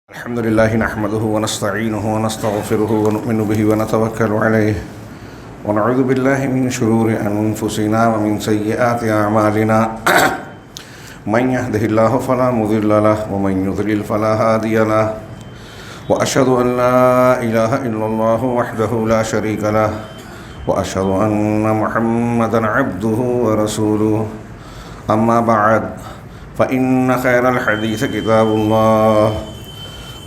الحمد لله نحمده ونستعينه ونستغفره ونؤمن به ونتوكل عليه ونعوذ بالله من شرور أنفسنا ومن سيئات أعمالنا من يهده الله فلا مضل له ومن يضلل فلا هادي له وأشهد أن لا إله إلا الله وحده لا شريك له وأشهد أن محمدا عبده ورسوله أما بعد فإن خير الحديث كتاب الله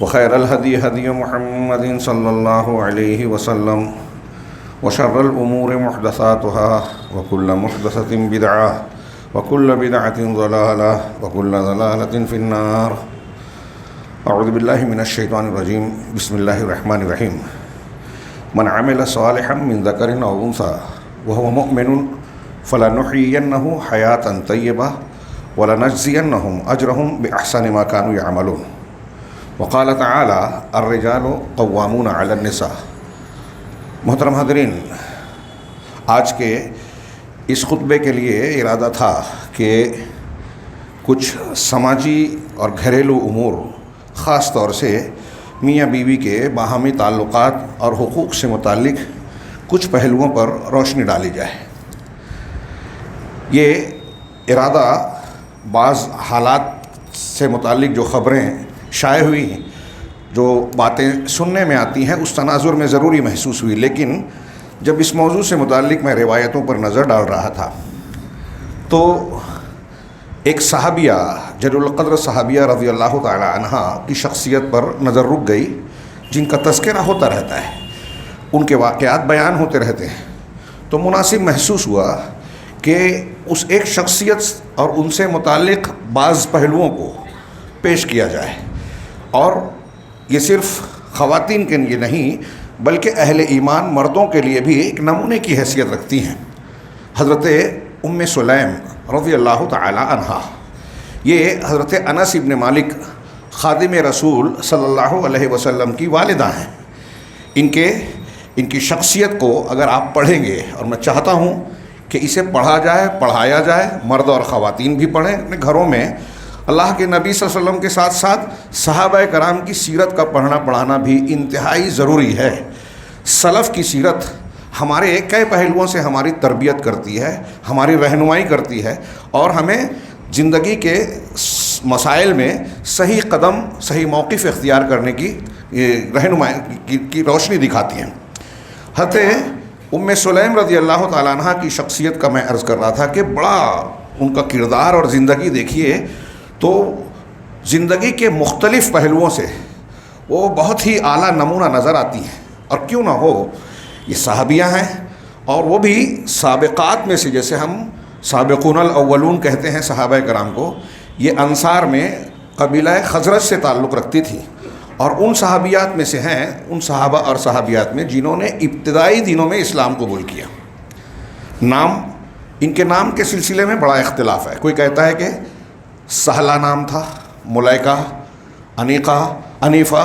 وخير الهدي هدي محمد صلى الله عليه وسلم وشر الأمور محدثاتها وكل محدثة بدعة وكل بدعة ضلالة وكل ضلالة في النار. أعوذ بالله من الشيطان الرجيم. بسم الله الرحمن الرحيم. من عمل صالحا من ذكر أو أنثى وهو مؤمن فلنحيينه حياة طيبة ولنجزينهم أجرهم بأحسن ما كانوا يعملون. وقال تعالی الرجال قوامون علی النساء. محترم حاضرین، آج کے اس خطبے کے لیے ارادہ تھا کہ کچھ سماجی اور گھریلو امور، خاص طور سے میاں بیوی کے باہمی تعلقات اور حقوق سے متعلق کچھ پہلوؤں پر روشنی ڈالی جائے. یہ ارادہ بعض حالات سے متعلق جو خبریں شائع ہوئی ہیں، جو باتیں سننے میں آتی ہیں، اس تناظر میں ضروری محسوس ہوئی. لیکن جب اس موضوع سے متعلق میں روایتوں پر نظر ڈال رہا تھا تو ایک صحابیہ، جلیل القدر صحابیہ رضی اللہ تعالی عنہ کی شخصیت پر نظر رک گئی، جن کا تذکرہ ہوتا رہتا ہے، ان کے واقعات بیان ہوتے رہتے ہیں. تو مناسب محسوس ہوا کہ اس ایک شخصیت اور ان سے متعلق بعض پہلوؤں کو پیش کیا جائے، اور یہ صرف خواتین کے لیے نہیں بلکہ اہل ایمان مردوں کے لیے بھی ایک نمونے کی حیثیت رکھتی ہیں. حضرت ام سلیم رضی اللہ تعالی عنہا، یہ حضرت انس ابن مالک خادم رسول صلی اللہ علیہ وسلم کی والدہ ہیں. ان کی شخصیت کو اگر آپ پڑھیں گے، اور میں چاہتا ہوں کہ اسے پڑھا جائے، پڑھایا جائے، مرد اور خواتین بھی پڑھیں اپنے گھروں میں. اللہ کے نبی صلی اللہ علیہ وسلم کے ساتھ ساتھ صحابہ کرام کی سیرت کا پڑھنا پڑھانا بھی انتہائی ضروری ہے. سلف کی سیرت ہمارے کئی پہلوؤں سے ہماری تربیت کرتی ہے، ہماری رہنمائی کرتی ہے، اور ہمیں زندگی کے مسائل میں صحیح قدم، صحیح موقف اختیار کرنے کی رہنمائی کی روشنی دکھاتی ہیں. حضرت ام سلیم رضی اللہ تعالیٰ عنہ کی شخصیت کا میں عرض کر رہا تھا کہ بڑا ان کا کردار اور زندگی دیکھیے تو زندگی کے مختلف پہلوؤں سے وہ بہت ہی اعلیٰ نمونہ نظر آتی ہیں. اور کیوں نہ ہو، یہ صحابیہ ہیں، اور وہ بھی سابقات میں سے، جیسے ہم سابقون الاولون کہتے ہیں صحابہ کرام کو. یہ انصار میں قبیلہ خزرج سے تعلق رکھتی تھی، اور ان صحابیات میں سے ہیں، ان صحابہ اور صحابیات میں جنہوں نے ابتدائی دنوں میں اسلام قبول کیا. ان کے نام کے سلسلے میں بڑا اختلاف ہے. کوئی کہتا ہے کہ سہلہ نام تھا، ملیکہ، انیقہ، انیفہ،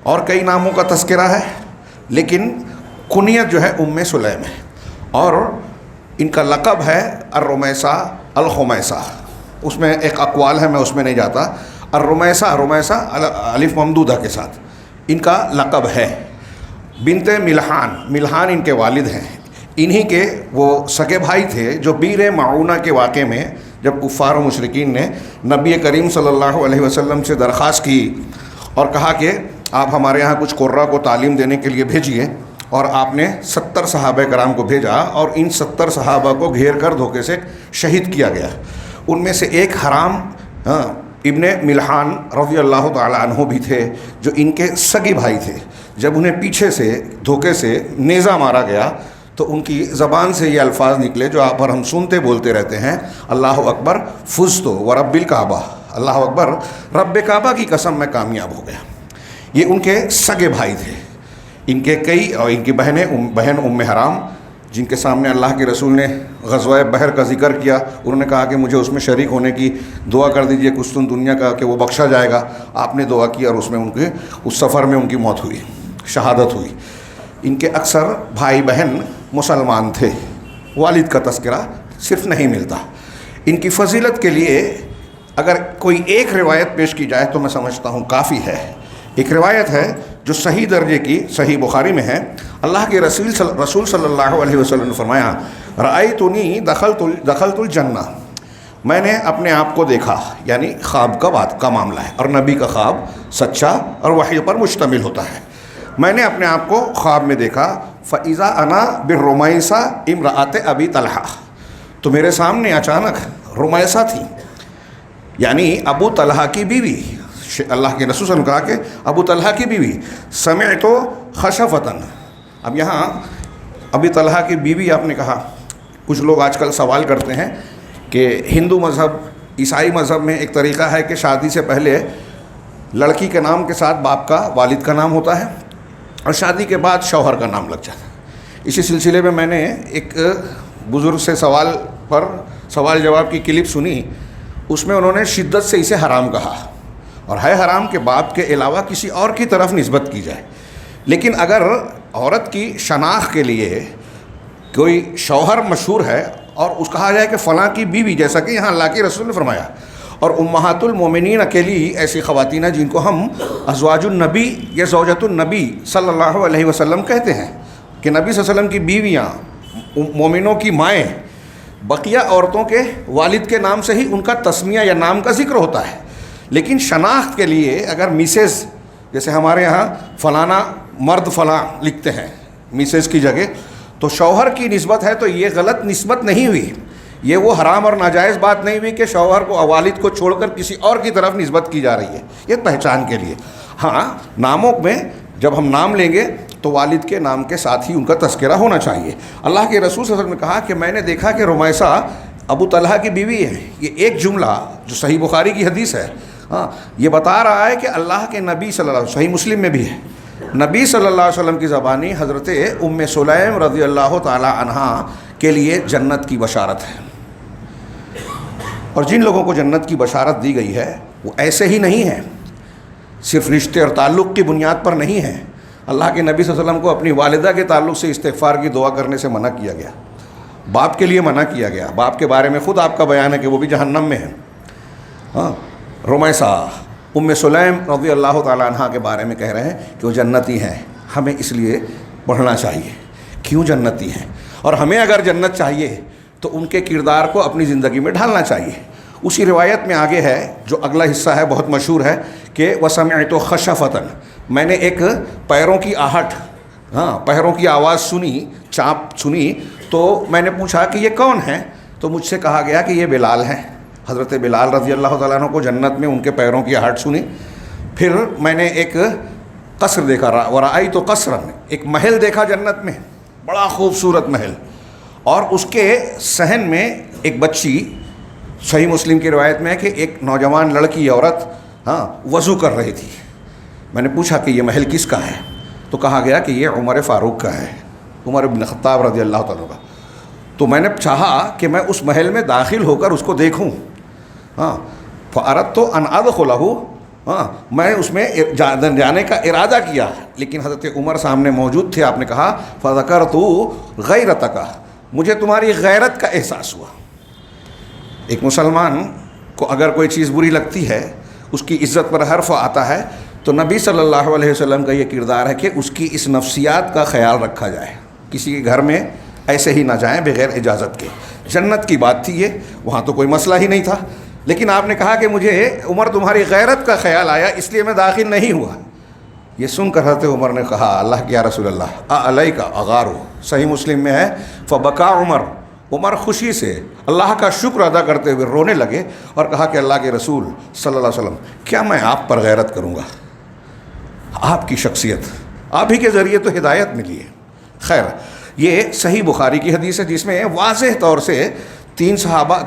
اور کئی ناموں کا تذکرہ ہے، لیکن کنیت جو ہے ام سلیم ہے، اور ان کا لقب ہے الرمیسہ، الخمیسہ. اس میں ایک اقوال ہے، میں اس میں نہیں جاتا. الرمیسہ، رمیسہ الف ممدودہ کے ساتھ ان کا لقب ہے. بنت ملحان ان کے والد ہیں. انہی کے وہ سگے بھائی تھے جو بیر معونہ کے واقعے میں جب کفار و مشرکین نے نبی کریم صلی اللہ علیہ وسلم سے درخواست کی اور کہا کہ آپ ہمارے یہاں کچھ قرہ کو تعلیم دینے کے لیے بھیجیے، اور آپ نے 70 صحابہ کرام کو بھیجا، اور ان 70 صحابہ کو گھیر کر دھوکے سے شہید کیا گیا. ان میں سے ایک حرام ابن ملحان رضی اللہ تعالی عنہ بھی تھے، جو ان کے سگے بھائی تھے. جب انہیں پیچھے سے دھوکے سے نیزہ مارا گیا تو ان کی زبان سے یہ الفاظ نکلے جو آپ اور ہم سنتے بولتے رہتے ہیں: اللہ اکبر فزتو ورب الکعبہ، اللہ اکبر، رب کعبہ کی قسم میں کامیاب ہو گیا. یہ ان کے سگے بھائی تھے. ان کے کئی، اور ان کی بہن ام حرام، جن کے سامنے اللہ کے رسول نے غزوہ بحر کا ذکر کیا، انہوں نے کہا کہ مجھے اس میں شریک ہونے کی دعا کر دیجئے قسطن دنیا کا کہ وہ بخشا جائے گا. آپ نے دعا کی، اور اس میں اس سفر میں ان کی موت ہوئی، شہادت ہوئی. ان کے اکثر بھائی بہن مسلمان تھے. والد کا تذکرہ صرف نہیں ملتا. ان کی فضیلت کے لیے اگر کوئی ایک روایت پیش کی جائے تو میں سمجھتا ہوں کافی ہے ایک روایت ہے جو صحیح درجے کی صحیح بخاری میں ہے، اللہ کے رسول صلی اللہ علیہ وسلم نے فرمایا رأیتنی دخلت الجنہ، میں نے اپنے آپ کو دیکھا، یعنی خواب کا بات کا معاملہ ہے، اور نبی کا خواب سچا اور وحی پر مشتمل ہوتا ہے۔ میں نے اپنے آپ کو خواب میں دیکھا، فَإِذَا أَنَا بِالرُّمَيْسَةِ امرأۃ ابی طلحہ، تو میرے سامنے اچانک رمیسہ تھی، یعنی ابو طلحہ کی بیوی۔ اللہ کے رسول صلی اللہ علیہ وسلم نے کہا کہ ابو طلحہ کی بیوی، سمعت خشفۃ، اب یہاں ابی طلحہ کی بیوی آپ نے کہا، کچھ لوگ آج کل سوال کرتے ہیں کہ ہندو مذہب، عیسائی مذہب میں ایک طریقہ ہے کہ شادی سے پہلے لڑکی کے نام کے ساتھ باپ کا، والد کا نام ہوتا ہے، اور شادی کے بعد شوہر کا نام لگ جاتا ہے۔ اسی سلسلے میں نے ایک بزرگ سے سوال جواب کی کلپ سنی، اس میں انہوں نے شدت سے اسے حرام کہا، اور ہے حرام کہ باپ کے علاوہ کسی اور کی طرف نسبت کی جائے، لیکن اگر عورت کی شناخت کے لیے کوئی شوہر مشہور ہے اور اس کہا جائے کہ فلاں کی بیوی، جیسا کہ یہاں اللہ کے رسول نے فرمایا، اور امہات المومنین اکیلی ایسی خواتین ہیں جن کو ہم ازواج النبی یا زوجۃ النبی صلی اللہ علیہ وسلم کہتے ہیں، کہ نبی صلی اللہ علیہ وسلم کی بیویاں، مومنوں کی مائیں، بقیہ عورتوں کے والد کے نام سے ہی ان کا تسمیہ یا نام کا ذکر ہوتا ہے، لیکن شناخت کے لیے اگر میسز، جیسے ہمارے ہاں فلانا مرد فلاں لکھتے ہیں میسز کی جگہ، تو شوہر کی نسبت ہے تو یہ غلط نسبت نہیں ہوئی، یہ وہ حرام اور ناجائز بات نہیں ہوئی کہ شوہر کو، والد کو چھوڑ کر کسی اور کی طرف نسبت کی جا رہی ہے، یہ پہچان کے لیے۔ ہاں، ناموں میں جب ہم نام لیں گے تو والد کے نام کے ساتھ ہی ان کا تذکرہ ہونا چاہیے۔ اللہ کے رسول صلی اللہ علیہ وسلم نے کہا کہ میں نے دیکھا کہ رمیسہ ابو طلحہ کی بیوی ہے۔ یہ ایک جملہ جو صحیح بخاری کی حدیث ہے، یہ بتا رہا ہے کہ اللہ کے نبی صلی اللہ علیہ وسلم، صحیح مسلم میں بھی ہے، نبی صلی اللہ علیہ وسلم کی زبانی حضرت ام سلیم رضی اللہ تعالی عنہا کے لیے جنت کی بشارت ہے، اور جن لوگوں کو جنت کی بشارت دی گئی ہے وہ ایسے ہی نہیں ہیں، صرف رشتے اور تعلق کی بنیاد پر نہیں ہیں۔ اللہ کے نبی صلی اللہ علیہ وسلم کو اپنی والدہ کے تعلق سے استغفار کی دعا کرنے سے منع کیا گیا، باپ کے لیے منع کیا گیا، باپ کے بارے میں خود آپ کا بیان ہے کہ وہ بھی جہنم میں ہے۔ رمیسہ ام سلیم رضی اللہ تعالیٰ عنہ کے بارے میں کہہ رہے ہیں کہ وہ جنتی ہیں، ہمیں اس لیے پڑھنا چاہیے کیوں جنتی ہیں، اور ہمیں اگر جنت چاہیے تو ان کے کردار کو اپنی زندگی میں ڈھالنا چاہیے۔ اسی روایت میں آگے ہے جو اگلا حصہ ہے، بہت مشہور ہے کہ وَسَمِعْتُ خَشَفَةً، میں نے ایک پیروں کی آہٹ، پیروں کی آواز سنی، چانپ سنی، تو میں نے پوچھا کہ یہ کون ہے، تو مجھ سے کہا گیا کہ یہ بلال ہیں۔ حضرت بلال رضی اللہ تعالیٰ عنہ کو جنت میں ان کے پیروں کی آہٹ سنی۔ پھر میں نے ایک قصر دیکھا، وَرَأَيْتُ قَصْرًا، ایک محل دیکھا جنت میں، بڑا خوبصورت محل، اور اس کے صحن میں ایک بچی، صحیح مسلم کی روایت میں ہے کہ ایک نوجوان لڑکی، عورت وضو کر رہی تھی۔ میں نے پوچھا کہ یہ محل کس کا ہے، تو کہا گیا کہ یہ عمر فاروق کا ہے، عمر بن خطاب رضی اللہ تعالیٰ کا۔ تو میں نے چاہا کہ میں اس محل میں داخل ہو کر اس کو دیکھوں، فَأَرَدْتُ أَنْ أَدْخُلَهُ، میں اس میں جانے کا ارادہ کیا، لیکن حضرت عمر سامنے موجود تھے۔ آپ نے کہا فَذَكَرْتُ غَيْرَتَكَ، مجھے تمہاری غیرت کا احساس ہوا۔ ایک مسلمان کو اگر کوئی چیز بری لگتی ہے، اس کی عزت پر حرف آتا ہے، تو نبی صلی اللہ علیہ وسلم کا یہ کردار ہے کہ اس کی اس نفسیات کا خیال رکھا جائے، کسی کے گھر میں ایسے ہی نہ جائیں بغیر اجازت کے۔ جنت کی بات تھی یہ، وہاں تو کوئی مسئلہ ہی نہیں تھا، لیکن آپ نے کہا کہ مجھے عمر تمہاری غیرت کا خیال آیا، اس لیے میں داخل نہیں ہوا۔ یہ سن کر حضرت عمر نے کہا اللہ کے یا رسول اللہ علیک اغار، صحیح مسلم میں ہے فبکا عمر، عمر خوشی سے اللہ کا شکر ادا کرتے ہوئے رونے لگے اور کہا کہ اللہ کے رسول صلی اللہ علیہ وسلم، کیا میں آپ پر غیرت کروں گا؟ آپ کی شخصیت، آپ ہی کے ذریعے تو ہدایت ملی ہے۔ خیر، یہ صحیح بخاری کی حدیث ہے جس میں واضح طور سے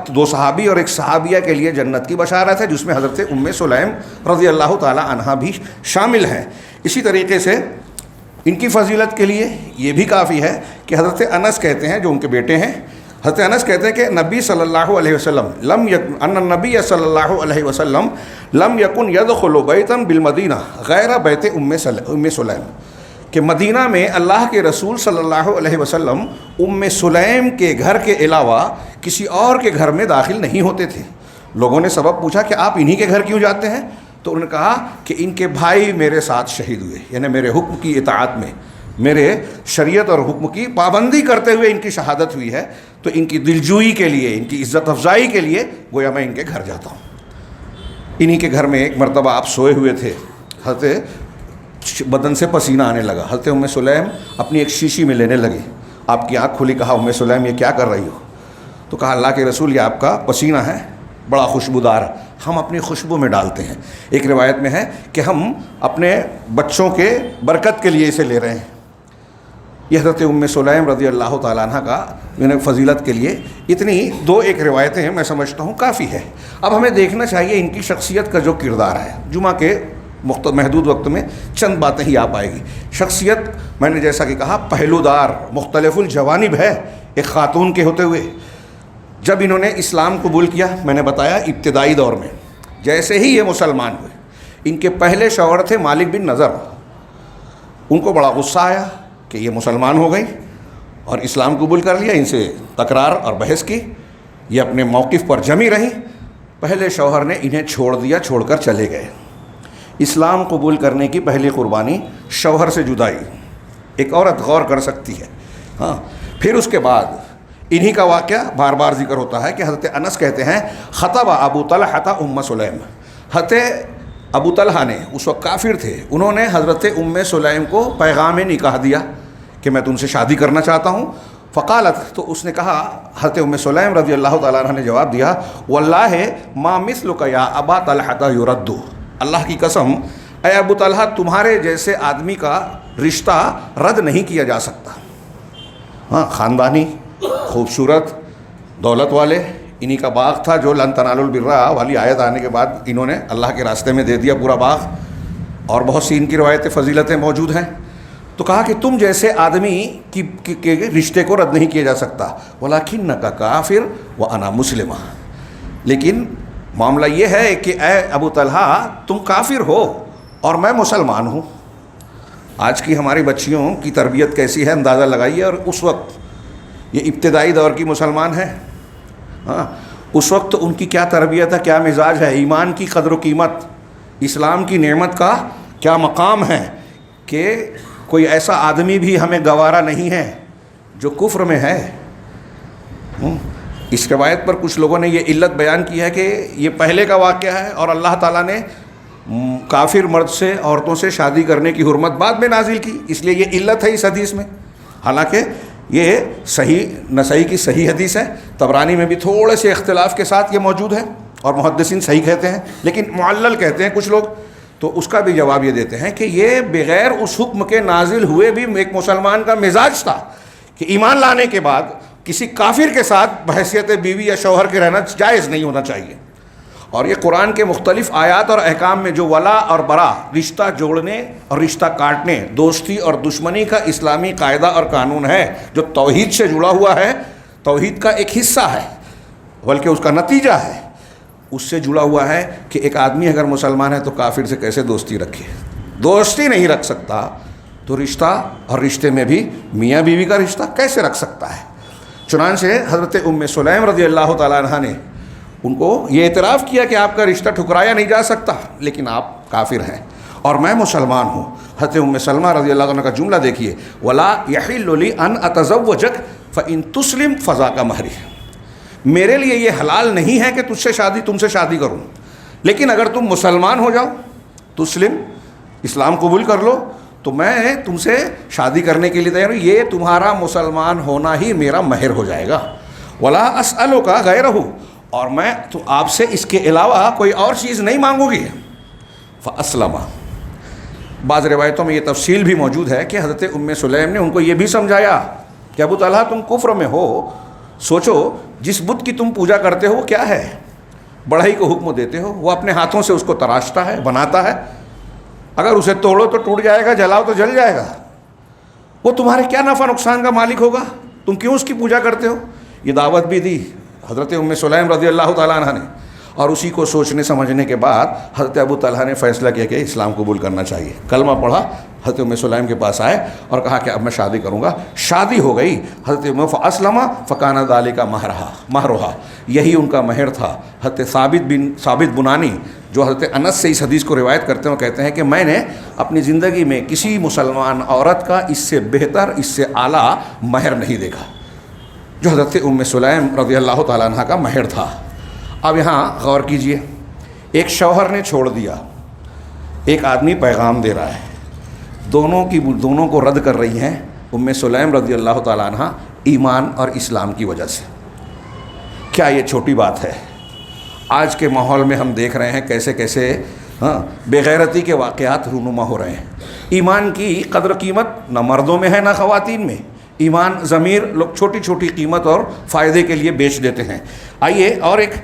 دو صحابی اور ایک صحابیہ کے لیے جنت کی بشارت ہے، جس میں حضرت ام سلیم رضی اللہ تعالی عنہا بھی شامل ہیں۔ اسی طریقے سے ان کی فضیلت کے لیے یہ بھی کافی ہے کہ حضرت انس کہتے ہیں، جو ان کے بیٹے ہیں، حضرت انس کہتے ہیں کہ نبی صلی اللہ علیہ وسلم النبی صلی اللہ علیہ وسلم لم یکن یدخل بیتا بالمدینہ غیر بیت ام سلیم، کہ مدینہ میں اللہ کے رسول صلی اللہ علیہ وسلم ام سلیم کے گھر کے علاوہ کسی اور کے گھر میں داخل نہیں ہوتے تھے۔ لوگوں نے سبب پوچھا کہ آپ انہی کے گھر کیوں جاتے ہیں؟ تو انہوں نے کہا کہ ان کے بھائی میرے ساتھ شہید ہوئے، یعنی میرے حکم کی اطاعت میں، میرے شریعت اور حکم کی پابندی کرتے ہوئے ان کی شہادت ہوئی ہے، تو ان کی دلجوئی کے لیے، ان کی عزت افزائی کے لیے گویا میں ان کے گھر جاتا ہوں۔ انہی کے گھر میں ایک مرتبہ آپ سوئے ہوئے تھے، حضرت بدن سے پسینہ آنے لگا، حضرت ام سلیم اپنی ایک شیشی میں لینے لگی، آپ کی آنکھ کھلی، کہا ام سلیم یہ کیا کر رہی ہو؟ تو کہا اللہ کے رسول یہ آپ کا پسینہ ہے، بڑا خوشبودار، ہم اپنی خوشبو میں ڈالتے ہیں۔ ایک روایت میں ہے کہ ہم اپنے بچوں کے برکت کے لیے اسے لے رہے ہیں۔ یہ حضرت ام سلیم رضی اللہ تعالیٰ عنہ کا فضیلت کے لیے اتنی دو ایک روایتیں ہیں، میں سمجھتا ہوں کافی ہے۔ اب ہمیں دیکھنا چاہیے ان کی شخصیت کا جو کردار ہے۔ جمعہ کے محدود وقت میں چند باتیں ہی آ پائے گی۔ شخصیت میں نے جیسا کہ کہا پہلو دار، مختلف الجوانب ہے ایک خاتون کے ہوتے ہوئے۔ جب انہوں نے اسلام قبول کیا، میں نے بتایا ابتدائی دور میں، جیسے ہی یہ مسلمان ہوئے، ان کے پہلے شوہر تھے مالک بن نضر، ان کو بڑا غصہ آیا کہ یہ مسلمان ہو گئی اور اسلام قبول کر لیا، ان سے تکرار اور بحث کی، یہ اپنے موقف پر جمی رہیں۔ پہلے شوہر نے انہیں چھوڑ دیا، چھوڑ کر چلے گئے۔ اسلام قبول کرنے کی پہلی قربانی شوہر سے جدائی، ایک عورت غور کر سکتی ہے۔ ہاں، پھر اس کے بعد انہی کا واقعہ بار بار ذکر ہوتا ہے کہ حضرت انس کہتے ہیں خطب ابو طلحہ ام سلیم، حضرت ابو طلحہ نے، اس وقت کافر تھے، انہوں نے حضرت ام سلیم کو پیغام نکاح دیا کہ میں تم سے شادی کرنا چاہتا ہوں۔ فقالت، تو اس نے کہا، حضرت ام سلیم رضی اللہ تعالیٰ عنہ نے جواب دیا، واللہ ما مثلک یا ابا طلحہ یرد، اللہ کی قسم اے ابو طلحہ تمہارے جیسے آدمی کا رشتہ رد نہیں کیا جا سکتا۔ ہاں، خاندانی، خوبصورت، دولت والے، انہی کا باغ تھا جو لن تنالوا البر والی آیت آنے کے بعد انہوں نے اللہ کے راستے میں دے دیا پورا باغ، اور بہت سی ان کی روایتیں فضیلتیں موجود ہیں۔ تو کہا کہ تم جیسے آدمی کے رشتے کو رد نہیں کیا جا سکتا، وَلَكِنَّكَ کافر وَأَنَا مُسْلِمَةٌ، لیکن معاملہ یہ ہے کہ اے ابو طلحہ تم کافر ہو اور میں مسلمان ہوں۔ آج کی ہماری بچیوں کی تربیت کیسی ہے اندازہ لگائیے، اور اس وقت یہ ابتدائی دور کی مسلمان ہیں، ہاں، اس وقت ان کی کیا تربیت ہے، کیا مزاج ہے، ایمان کی قدر و قیمت، اسلام کی نعمت کا کیا مقام ہے کہ کوئی ایسا آدمی بھی ہمیں گوارا نہیں ہے جو کفر میں ہے۔ اس روایت پر کچھ لوگوں نے یہ علت بیان کی ہے کہ یہ پہلے کا واقعہ ہے اور اللہ تعالیٰ نے کافر مرد سے، عورتوں سے شادی کرنے کی حرمت بعد میں نازل کی، اس لیے یہ علت ہے اس حدیث میں۔ حالانکہ یہ صحیح نسائی کی صحیح حدیث ہے، طبرانی میں بھی تھوڑے سے اختلاف کے ساتھ یہ موجود ہے، اور محدثین صحیح کہتے ہیں، لیکن معلل کہتے ہیں کچھ لوگ، تو اس کا بھی جواب یہ دیتے ہیں کہ یہ بغیر اس حکم کے نازل ہوئے بھی ایک مسلمان کا مزاج تھا کہ ایمان لانے کے بعد کسی کافر کے ساتھ بحیثیت بیوی یا شوہر کے رہنا جائز نہیں ہونا چاہیے۔ اور یہ قرآن کے مختلف آیات اور احکام میں جو ولا اور برا، رشتہ جوڑنے اور رشتہ کاٹنے، دوستی اور دشمنی کا اسلامی قاعدہ اور قانون ہے، جو توحید سے جڑا ہوا ہے، توحید کا ایک حصہ ہے بلکہ اس کا نتیجہ ہے، اس سے جڑا ہوا ہے کہ ایک آدمی اگر مسلمان ہے تو کافر سے کیسے دوستی رکھے، دوستی نہیں رکھ سکتا تو رشتہ اور رشتے میں بھی میاں بیوی کا رشتہ کیسے رکھ سکتا ہے۔ چنانچہ حضرت ام سلیم رضی اللہ تعالیٰ عنہ نے ان کو یہ اعتراف کیا کہ آپ کا رشتہ ٹھکرایا نہیں جا سکتا، لیکن آپ کافر ہیں اور میں مسلمان ہوں۔ حضرت ام سلمہ رضی اللہ عنہ کا جملہ دیکھیے، وَلَا يَحِلُّ لِي أَنْ أَتَزَوَّجَكَ فَإِن تُسْلِمْ فَذَاكَ مَهْرِي، میرے لیے یہ حلال نہیں ہے کہ تم سے شادی کروں، لیکن اگر تم مسلمان ہو جاؤ، تسلم، اسلام قبول کر لو، تو میں تم سے شادی کرنے کے لیے تیار ہوں، یہ تمہارا مسلمان ہونا ہی میرا مہر ہو جائے گا۔ وَلَا أَسْأَلُكَ غَيْرَهُ، اور میں تو آپ سے اس کے علاوہ کوئی اور چیز نہیں مانگوں گی۔ فَأَسْلَمَ، بعض روایتوں میں یہ تفصیل بھی موجود ہے کہ حضرت ام سلیم نے ان کو یہ بھی سمجھایا کہ ابو طلحہ تم کفر میں ہو، سوچو جس بت کی تم پوجا کرتے ہو وہ کیا ہے، بڑھئی کو حکم دیتے ہو، وہ اپنے ہاتھوں سے اس کو تراشتا ہے، بناتا ہے، اگر اسے توڑو تو ٹوٹ جائے گا، جلاؤ تو جل جائے گا، وہ تمہارے کیا نفع نقصان کا مالک ہوگا، تم کیوں اس کی پوجا کرتے ہو۔ یہ دعوت بھی دی حضرت ام سلیم رضی اللہ تعالیٰ عنہ نے، اور اسی کو سوچنے سمجھنے کے بعد حضرت ابو طلحہ نے فیصلہ کیا کہ اسلام قبول کرنا چاہیے، کلمہ پڑھا، حضرت ام سلیم کے پاس آئے اور کہا کہ اب میں شادی کروں گا، شادی ہو گئی، حضرت ام فاسلم فکان ذالک مہرہا، یہی ان کا مہر تھا۔ حضرت ثابت بنانی جو حضرت انس سے اس حدیث کو روایت کرتے ہیں، وہ کہتے ہیں کہ میں نے اپنی زندگی میں کسی مسلمان عورت کا اس سے بہتر، اس سے اعلیٰ مہر نہیں دیکھا، جو حضرت ام سلیم رضی اللہ تعالیٰ عنہ کا مہر تھا۔ اب یہاں غور کیجئے، ایک شوہر نے چھوڑ دیا، ایک آدمی پیغام دے رہا ہے، دونوں کو رد کر رہی ہیں ام سلیم رضی اللہ تعالیٰ عنہ ایمان اور اسلام کی وجہ سے۔ کیا یہ چھوٹی بات ہے؟ آج کے ماحول میں ہم دیکھ رہے ہیں کیسے کیسے بے غیرتی کے واقعات رونما ہو رہے ہیں۔ ایمان کی قدر قیمت نہ مردوں میں ہے نہ خواتین میں، ایمان ضمیر لوگ چھوٹی چھوٹی قیمت اور فائدے کے لیے بیچ دیتے ہیں۔ آئیے اور ایک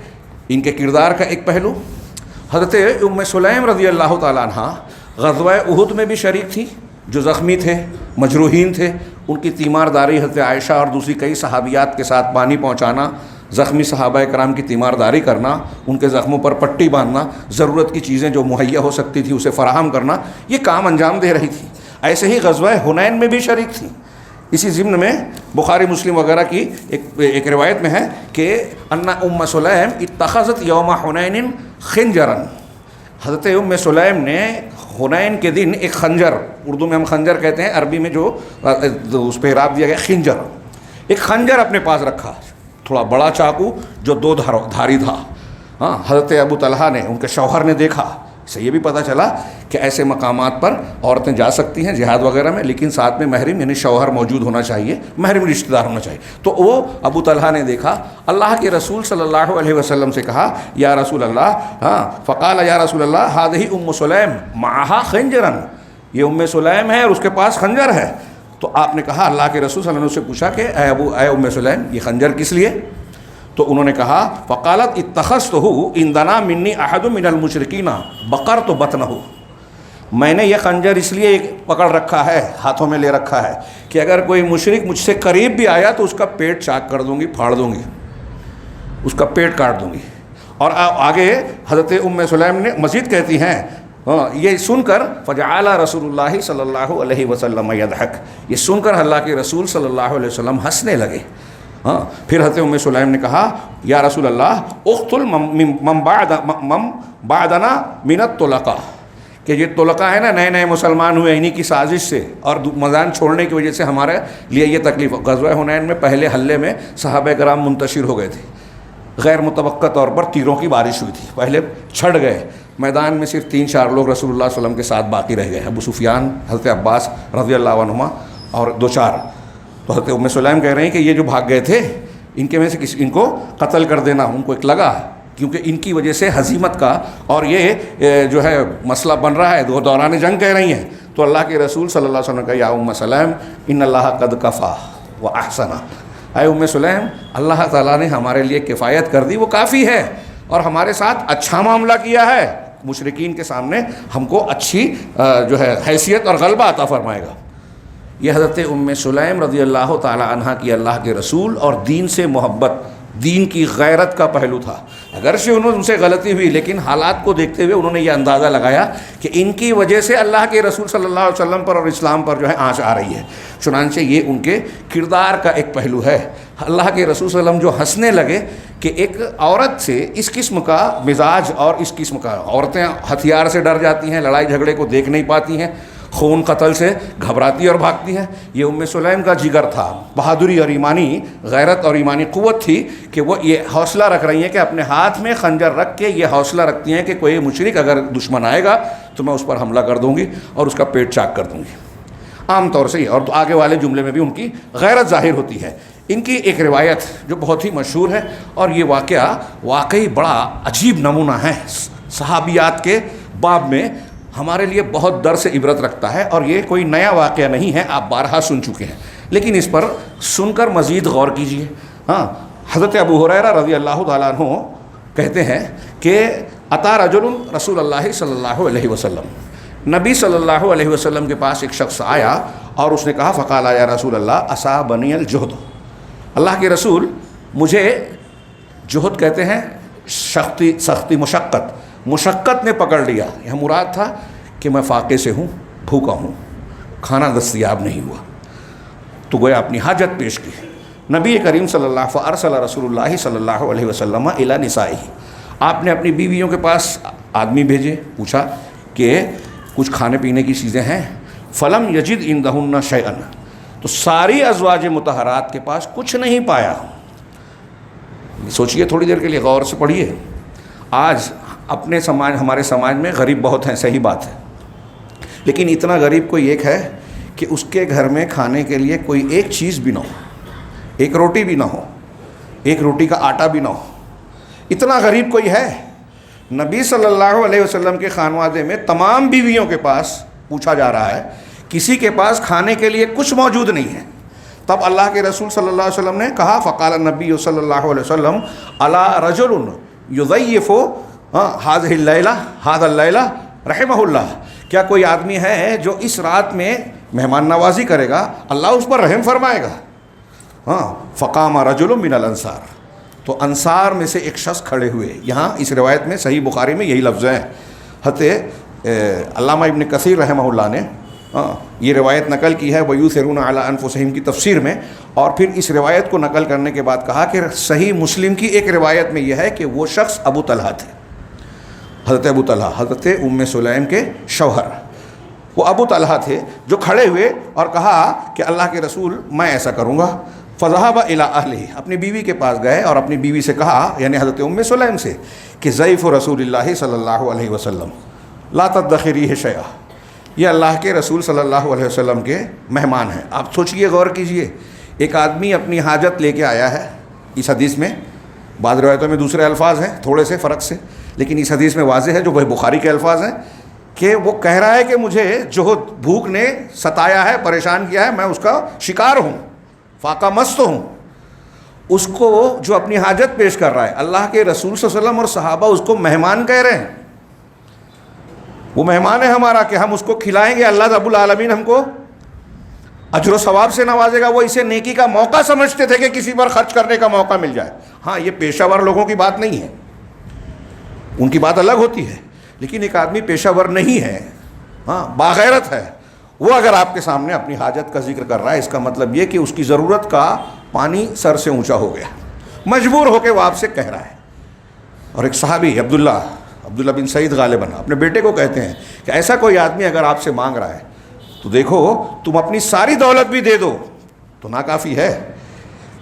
ان کے کردار کا ایک پہلو، حضرت ام سلیم رضی اللہ تعالیٰ عنہ غزوہ احد میں بھی شریک تھی، جو زخمی تھے، مجروحین تھے، ان کی تیمارداری حضرت عائشہ اور دوسری کئی صحابیات کے ساتھ پانی پہنچانا، زخمی صحابہ کرام کی تیمارداری کرنا، ان کے زخموں پر پٹی باندھنا، ضرورت کی چیزیں جو مہیا ہو سکتی تھی اسے فراہم کرنا، یہ کام انجام دے رہی تھی۔ ایسے ہی غزوہ حنین میں بھی شریک تھی۔ اسی ضمن میں بخاری مسلم وغیرہ کی ایک روایت میں ہے کہ ان ام سلیم اتخذت یوم حنین خنجرا، حضرت ام سلیم نے حنین کے دن ایک خنجر، اردو میں ہم خنجر کہتے ہیں، عربی میں جو اس پہ اعراب دیا گیا خنجر، ایک خنجر اپنے پاس رکھا، تھوڑا بڑا چاقو جو 2 دھاری تھا۔ حضرت ابو طلحہ نے، ان کے شوہر نے دیکھا، اس سے یہ بھی پتہ چلا کہ ایسے مقامات پر عورتیں جا سکتی ہیں جہاد وغیرہ میں، لیکن ساتھ میں محرم یعنی شوہر موجود ہونا چاہیے، محرم رشتہ دار ہونا چاہیے۔ تو وہ ابو طلحہ نے دیکھا، اللہ کے رسول صلی اللہ علیہ وسلم سے کہا یا رسول اللہ، فقال یا رسول اللہ هذه ام سلیم معها خنجرا، یہ ام سلیم ہے اور اس کے پاس خنجر ہے۔ تو آپ نے کہا، اللہ کے رسول صلی اللہ علیہ وسلم سے پوچھا کہ اے ام سلیم، یہ خنجر کس لیے؟ تو انہوں نے کہا فقالت اتخذتہ ان دنا منی احد من المشرکین بقرت بطنہ، میں نے یہ خنجر اس لیے پکڑ رکھا ہے، ہاتھوں میں لے رکھا ہے کہ اگر کوئی مشرک مجھ سے قریب بھی آیا تو اس کا پیٹ چاک کر دوں گی، پھاڑ دوں گی، اس کا پیٹ کاٹ دوں گی۔ اور آگے حضرت ام سلیم نے مزید کہتی ہیں، یہ سن کر فجعل رسول اللہ صلی اللہ علیہ وسلم یضحک، یہ سن کر اللہ کے رسول صلی اللہ علیہ وسلم ہنسنے لگے۔ پھر حضرت ام سلیم نے کہا یا رسول اللہ اقتل من بعدنا من الطلقاء، کہ یہ طلقاء ہے نا، نئے نئے مسلمان ہوئے، انہی کی سازش سے اور میدان چھوڑنے کی وجہ سے ہمارے لیے یہ تکلیف۔ غزوہ حنین میں پہلے حلے میں صحابہ کرام منتشر ہو گئے تھے، غیر متوقع طور پر تیروں کی بارش ہوئی تھی، پہلے چھڑ گئے، میدان میں صرف 3-4 لوگ رسول اللہ صلی اللہ علیہ وسلم کے ساتھ باقی رہ گئے، ابو سفیان، حضرت عباس رضی اللہ عنہما اور 2-4۔ تو حضرت ام سلیم کہہ رہے ہیں کہ یہ جو بھاگ گئے تھے، ان کے میں سے ان کو قتل کر دینا ان کو ایک لگا، کیونکہ ان کی وجہ سے ہزیمت کا اور یہ جو ہے مسئلہ بن رہا ہے، دوران جنگ کہہ رہی ہیں۔ تو اللہ کے رسول صلی اللہ علیہ وسلم نے کہا یا ام سلیم ان اللہ قد کفا و احسن، اے ام سلیم اللہ تعالیٰ نے ہمارے لیے کفایت کر دی، وہ کافی ہے، اور ہمارے ساتھ اچھا معاملہ کیا ہے، مشرکین کے سامنے ہم کو اچھی جو ہے حیثیت اور غلبہ عطا فرمائے گا۔ یہ حضرت ام سلیم رضی اللہ تعالی عنہ کی اللہ کے رسول اور دین سے محبت، دین کی غیرت کا پہلو تھا۔ اگرچہ ان سے غلطی ہوئی، لیکن حالات کو دیکھتے ہوئے انہوں نے یہ اندازہ لگایا کہ ان کی وجہ سے اللہ کے رسول صلی اللہ علیہ وسلم پر اور اسلام پر جو ہے آنچ آ رہی ہے، چنانچہ یہ ان کے کردار کا ایک پہلو ہے۔ اللہ کے رسول صلی اللہ علیہ وسلم جو ہنسنے لگے کہ ایک عورت سے اس قسم کا مزاج اور اس قسم کا، عورتیں ہتھیار سے ڈر جاتی ہیں، لڑائی جھگڑے کو دیکھ نہیں پاتی ہیں، خون قتل سے گھبراتی اور بھاگتی ہیں، یہ ام سلیم کا جگر تھا، بہادری اور ایمانی غیرت اور ایمانی قوت تھی کہ وہ یہ حوصلہ رکھ رہی ہیں کہ اپنے ہاتھ میں خنجر رکھ کے یہ حوصلہ رکھتی ہیں کہ کوئی مشرک اگر دشمن آئے گا تو میں اس پر حملہ کر دوں گی اور اس کا پیٹ چاک کر دوں گی، عام طور سے۔ اور آگے والے جملے میں بھی ان کی غیرت ظاہر ہوتی ہے۔ ان کی ایک روایت جو بہت ہی مشہور ہے، اور یہ واقعہ واقعی بڑا عجیب نمونہ ہے صحابیات کے باب میں، ہمارے لیے بہت درس عبرت رکھتا ہے، اور یہ کوئی نیا واقعہ نہیں ہے، آپ بارہا سن چکے ہیں، لیکن اس پر سن کر مزید غور کیجیے۔ حضرت ابو ہریرہ رضی اللہ تعالیٰ عنہ کہتے ہیں کہ اتا رجل رسول اللہ صلی اللہ علیہ وسلم، نبی صلی اللہ علیہ وسلم کے پاس ایک شخص آیا اور اس نے کہا فقال یا رسول اللہ اصابنی الجہد، اللہ کے رسول مجھے، جہد کہتے ہیں سختی مشقت نے پکڑ لیا. یہاں مراد تھا کہ میں فاقے سے ہوں, بھوکا ہوں, کھانا دستیاب نہیں ہوا, تو گویا اپنی حاجت پیش کی. نبی کریم صلی اللہ فارسل رسول اللہ صلی اللہ علیہ وسلم الی نسائہ, آپ نے اپنی بیویوں کے پاس آدمی بھیجے, پوچھا کہ کچھ کھانے پینے کی چیزیں ہیں. فلم یجد عندہن شیئا, تو ساری ازواج مطہرات کے پاس کچھ نہیں پایا. سوچئے تھوڑی دیر کے لیے, غور سے پڑھیے. آج اپنے سماج, ہمارے سماج میں غریب بہت ہیں, صحیح بات ہے, لیکن اتنا غریب کوئی ایک ہے کہ اس کے گھر میں کھانے کے لیے کوئی ایک چیز بھی نہ ہو, ایک روٹی بھی نہ ہو, ایک روٹی کا آٹا بھی نہ ہو. اتنا غریب کوئی ہے؟ نبی صلی اللہ علیہ وسلم کے خانوادے میں تمام بیویوں کے پاس پوچھا جا رہا ہے, کسی کے پاس کھانے کے لیے کچھ موجود نہیں ہے. تب اللہ کے رسول صلی اللہ علیہ وسلم نے کہا, فقال النبی صلی اللہ علیہ وسلم الا رجل یضیف هذه الليلہ هذا الليلہ رحمہ اللہ, کیا کوئی آدمی ہے جو اس رات میں مہمان نوازی کرے گا, اللہ اس پر رحم فرمائے گا. فقام رجل من الانصار, تو انصار میں سے ایک شخص کھڑے ہوئے. یہاں اس روایت میں صحیح بخاری میں یہی لفظ ہیں. علامہ ابن کثیر رحمہ اللہ نے یہ روایت نقل کی ہے وَيُؤْثِرُونَ عَلَىٰ أَنفُسِهِمْ کی تفسیر میں, اور پھر اس روایت کو نقل کرنے کے بعد کہا کہ صحیح مسلم کی ایک روایت میں یہ ہے کہ وہ شخص ابو طلحہ تھے, حضرت ابو طلحہ, حضرت ام سلیم کے شوہر. وہ ابو طلحہ تھے جو کھڑے ہوئے اور کہا کہ اللہ کے رسول میں ایسا کروں گا. فذهب الى اهله, اپنی بیوی کے پاس گئے اور اپنی بیوی سے کہا, یعنی حضرت ام سلیم سے, کہ ضیف رسول اللہ صلی اللہ علیہ وسلم لا تدخریہ شیئا, یہ اللہ کے رسول صلی اللہ علیہ وسلم کے مہمان ہیں. آپ سوچئے, غور کیجئے, ایک آدمی اپنی حاجت لے کے آیا ہے. اس حدیث میں بعض روایتوں میں دوسرے الفاظ ہیں تھوڑے سے فرق سے, لیکن اس حدیث میں واضح ہے جو وہ بخاری کے الفاظ ہیں کہ وہ کہہ رہا ہے کہ مجھے جو بھوک نے ستایا ہے, پریشان کیا ہے, میں اس کا شکار ہوں, فاقہ مست ہوں. اس کو جو اپنی حاجت پیش کر رہا ہے, اللہ کے رسول صلی اللہ علیہ وسلم اور صحابہ اس کو مہمان کہہ رہے ہیں. وہ مہمان ہے ہمارا کہ ہم اس کو کھلائیں گے, اللہ رب العالمین ہم کو اجر و ثواب سے نوازے گا. وہ اسے نیکی کا موقع سمجھتے تھے کہ کسی پر خرچ کرنے کا موقع مل جائے. ہاں, یہ پیشہ ور لوگوں کی بات نہیں ہے, ان کی بات الگ ہوتی ہے, لیکن ایک آدمی پیشہ ور نہیں ہے, باغیرت ہے, وہ اگر آپ کے سامنے اپنی حاجت کا ذکر کر رہا ہے, اس کا مطلب یہ کہ اس کی ضرورت کا پانی سر سے اونچا ہو گیا, مجبور ہو کے وہ آپ سے کہہ رہا ہے. اور ایک صحابی عبداللہ بن سعید غالباً اپنے بیٹے کو کہتے ہیں کہ ایسا کوئی آدمی اگر آپ سے مانگ رہا ہے تو دیکھو تم اپنی ساری دولت بھی دے دو تو ناکافی ہے.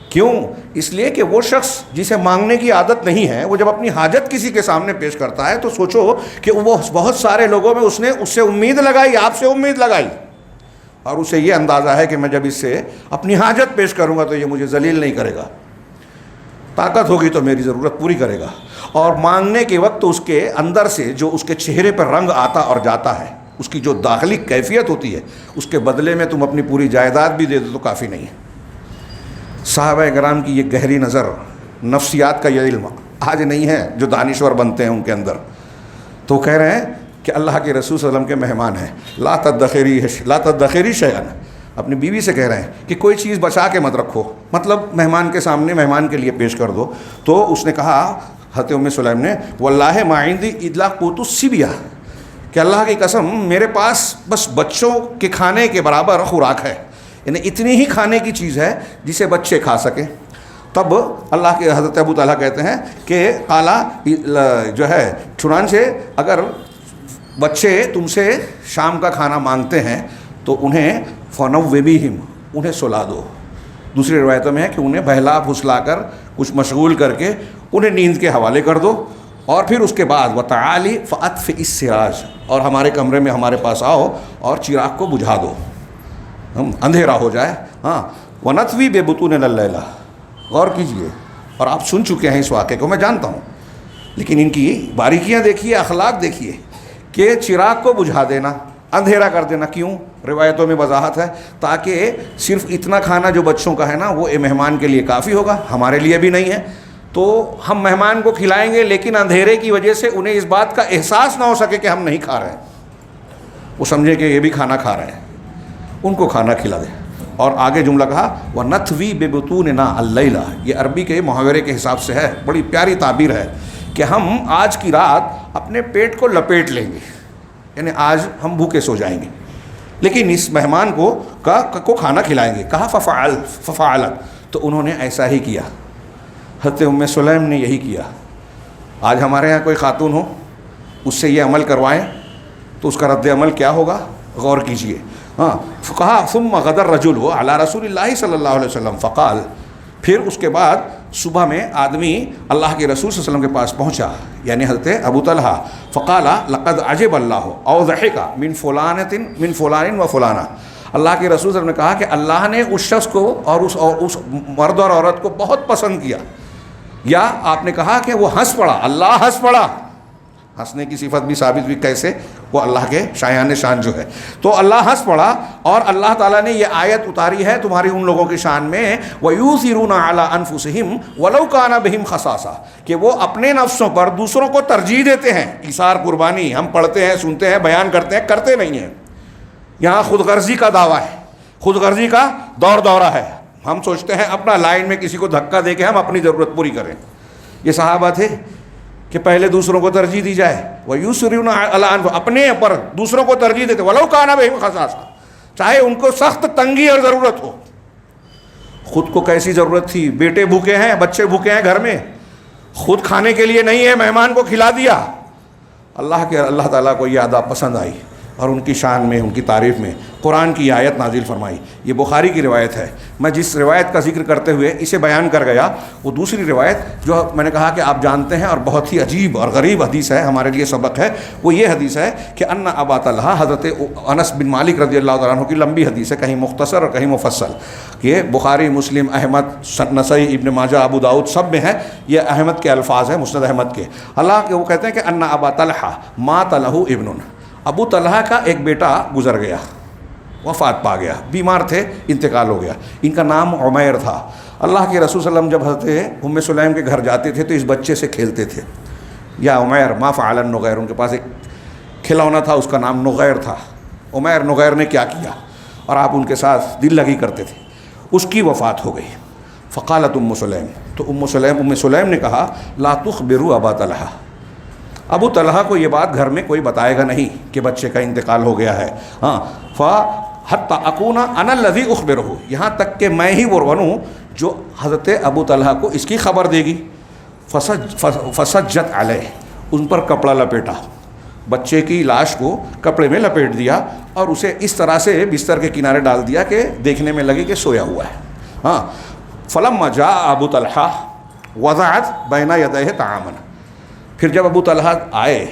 کیوں؟ اس لیے کہ وہ شخص جسے مانگنے کی عادت نہیں ہے, وہ جب اپنی حاجت کسی کے سامنے پیش کرتا ہے تو سوچو کہ وہ بہت سارے لوگوں میں اس نے اس سے امید لگائی, آپ سے امید لگائی, اور اسے یہ اندازہ ہے کہ میں جب اس سے اپنی حاجت پیش کروں گا تو یہ مجھے ذلیل نہیں کرے گا, طاقت ہوگی تو میری ضرورت پوری کرے گا. اور مانگنے کے وقت اس کے اندر سے جو اس کے چہرے پر رنگ آتا اور جاتا ہے, اس کی جو داخلی کیفیت ہوتی ہے, اس کے بدلے میں تم اپنی پوری جائیداد بھی دے دو تو کافی نہیں ہے. صحابہ کرام کی یہ گہری نظر, نفسیات کا یہ علم آج نہیں ہے جو دانشور بنتے ہیں ان کے اندر. تو کہہ رہے ہیں کہ اللہ کے رسول صلی اللہ علیہ وسلم کے مہمان ہیں, لا تدخری شیئا, اپنی بیوی سے کہہ رہے ہیں کہ کوئی چیز بچا کے مت رکھو, مطلب مہمان کے سامنے مہمان کے لیے پیش کر دو. تو اس نے کہا, حضرت ام سلیم نے, واللہ ما عندی الا قوت الصبیہ, کہ اللہ کی قسم میرے پاس بس بچوں کے کھانے کے برابر خوراک ہے, یعنی اتنی ہی کھانے کی چیز ہے جسے بچے کھا سکیں. تب اللہ کے حضرت ابو طلحہ کہتے ہیں کہ قالا جو ہے, چنانچہ اگر بچے تم سے شام کا کھانا مانگتے ہیں تو انہیں فنوّبیہم, انہیں سلا دو. دوسری روایتوں میں ہے کہ انہیں بہلا پھسلا کر کچھ مشغول کر کے انہیں نیند کے حوالے کر دو, اور پھر اس کے بعد وتعالی فاطفئ السراج, اور ہمارے کمرے میں ہمارے پاس آؤ اور چراغ کو بجھا دو, اندھیرا ہو جائے. ونطوی ببطوننا اللیلہ, غور کیجئے, اور آپ سن چکے ہیں اس واقعے کو, میں جانتا ہوں, لیکن ان کی باریکیاں دیکھیے, اخلاق دیکھیے, کہ چراغ کو بجھا دینا, اندھیرا کر دینا. کیوں؟ روایتوں میں وضاحت ہے تاکہ صرف اتنا کھانا جو بچوں کا ہے نا وہ مہمان کے لیے کافی ہوگا, ہمارے لیے بھی نہیں ہے, تو ہم مہمان کو کھلائیں گے لیکن اندھیرے کی وجہ سے انہیں اس بات کا احساس نہ ہو سکے کہ ہم نہیں کھا رہے ہیں, وہ سمجھے کہ یہ بھی کھانا کھا رہے ہیں, ان کو کھانا کھلا دیں. اور آگے جملہ کہا وَنَطْوِي بِبُطُونِنَا اللَّيْلَ, یہ عربی کے محاورے کے حساب سے ہے, بڑی پیاری تعبیر ہے کہ ہم آج کی رات اپنے پیٹ کو لپیٹ لیں گے، یعنی آج ہم بھوکے سو جائیں گے، لیکن اس مہمان کو کھانا کھلائیں گے۔ کہا ففعلت، تو انہوں نے ایسا ہی کیا۔ حضرت ام سلیم نے یہی کیا۔ آج ہمارے ہاں کوئی خاتون ہو، اس سے یہ عمل کروائیں تو اس کا رد عمل کیا ہوگا؟ غور کیجئے۔ کہا ثم غدا الرجل علی رسول اللہ صلی اللہ علیہ وسلم فقال، پھر اس کے بعد صبح میں آدمی اللہ کے رسول صلی اللہ علیہ وسلم کے پاس پہنچا، یعنی حضرت ابو طلحہ، فقال لقد عجب اللہ او ضحک من فلان و فلانہ، اللہ کے رسول صلی اللہ علیہ وسلم نے کہا کہ اللہ نے اس شخص کو اور اس مرد اور عورت کو بہت پسند کیا، یا آپ نے کہا کہ وہ ہنس پڑا، اللہ ہنس پڑا۔ ہنسنے کی صفت بھی ثابت ہوئی، کیسے؟ وہ اللہ کے شایان شان جو ہے، تو اللہ ہنس پڑا، اور اللہ تعالیٰ نے یہ آیت اتاری ہے تمہاری ان لوگوں کی شان میں، وَيُؤْثِرُونَ عَلَىٰ أَنفُسِهِمْ وَلَوْ كَانَ بِهِمْ خَصَاصَةٌ، کہ وہ اپنے نفسوں پر دوسروں کو ترجیح دیتے ہیں۔ ایثار قربانی ہم پڑھتے ہیں، سنتے ہیں، بیان کرتے ہیں، کرتے نہیں ہیں۔ یہاں خود غرضی کا دعویٰ ہے، خود غرضی کا دورہ ہے۔ ہم سوچتے ہیں اپنا لائن میں کسی کو دھکا دے کے ہم اپنی ضرورت پوری کریں۔ یہ صحابہ تھے کہ پہلے دوسروں کو ترجیح دی جائے، وَيُؤْثِرُونَ عَلَىٰ أَنفُسِهِمْ، اپنے پر دوسروں کو ترجیح دیتے، وَلَوْ كَانَ بِهِمْ خَصَاصَةٌ، چاہے ان کو سخت تنگی اور ضرورت ہو۔ خود کو کیسی ضرورت تھی؟ بیٹے بھوکے ہیں، بچے بھوکے ہیں گھر میں، خود کھانے کے لیے نہیں ہے، مہمان کو کھلا دیا۔ اللہ تعالیٰ کو یہ ادا پسند آئی، اور ان کی شان میں، ان کی تعریف میں قرآن کی آیت نازل فرمائی۔ یہ بخاری کی روایت ہے۔ میں جس روایت کا ذکر کرتے ہوئے اسے بیان کر گیا، وہ دوسری روایت جو میں نے کہا کہ آپ جانتے ہیں اور بہت ہی عجیب اور غریب حدیث ہے، ہمارے لیے سبق ہے، وہ یہ حدیث ہے کہ ان ابا طلحہ، حضرت انس بن مالک رضی اللہ تعالیٰ عنہ کی لمبی حدیث ہے، کہیں مختصر اور کہیں مفصل، یہ بخاری، مسلم، احمد، نسائی، ابن ماجہ، ابو داؤد سب میں ہے، یہ احمد کے الفاظ ہیں، مسند احمد کے۔ اللہ کے وہ کہتے ہیں کہ ان ابا طلحہ مات لہ ابن، ابو طلحہ کا ایک بیٹا گزر گیا، وفات پا گیا، بیمار تھے، انتقال ہو گیا۔ ان کا نام عمیر تھا۔ اللہ کے رسول صلی اللہ علیہ وسلم جب حضرت ام سلیم کے گھر جاتے تھے تو اس بچے سے کھیلتے تھے، یا عمیر ما فعل النغیر، ان کے پاس ایک کھلونا تھا، اس کا نام نغیر تھا۔ عمیر نغیر نے کیا کیا، اور آپ ان کے ساتھ دل لگی کرتے تھے۔ اس کی وفات ہو گئی۔ فقالت ام سلیم، تو ام سلیم نے کہا لا تخبروا ابا طلحہ، ابو طلحہ کو یہ بات گھر میں کوئی بتائے گا نہیں کہ بچے کا انتقال ہو گیا ہے۔ فحتی اکون انا الذی اخبرہ، یہاں تک کہ میں ہی وہ بنوں جو حضرت ابو طلحہ کو اس کی خبر دے گی۔ فسجت علیہ، ان پر کپڑا لپیٹا، بچے کی لاش کو کپڑے میں لپیٹ دیا اور اسے اس طرح سے بستر کے کنارے ڈال دیا کہ دیکھنے میں لگے کہ سویا ہوا ہے۔ فلما جاء ابو طلحہ وضعت بین یدیہ طعاما، پھر جب ابو طلحہ آئے،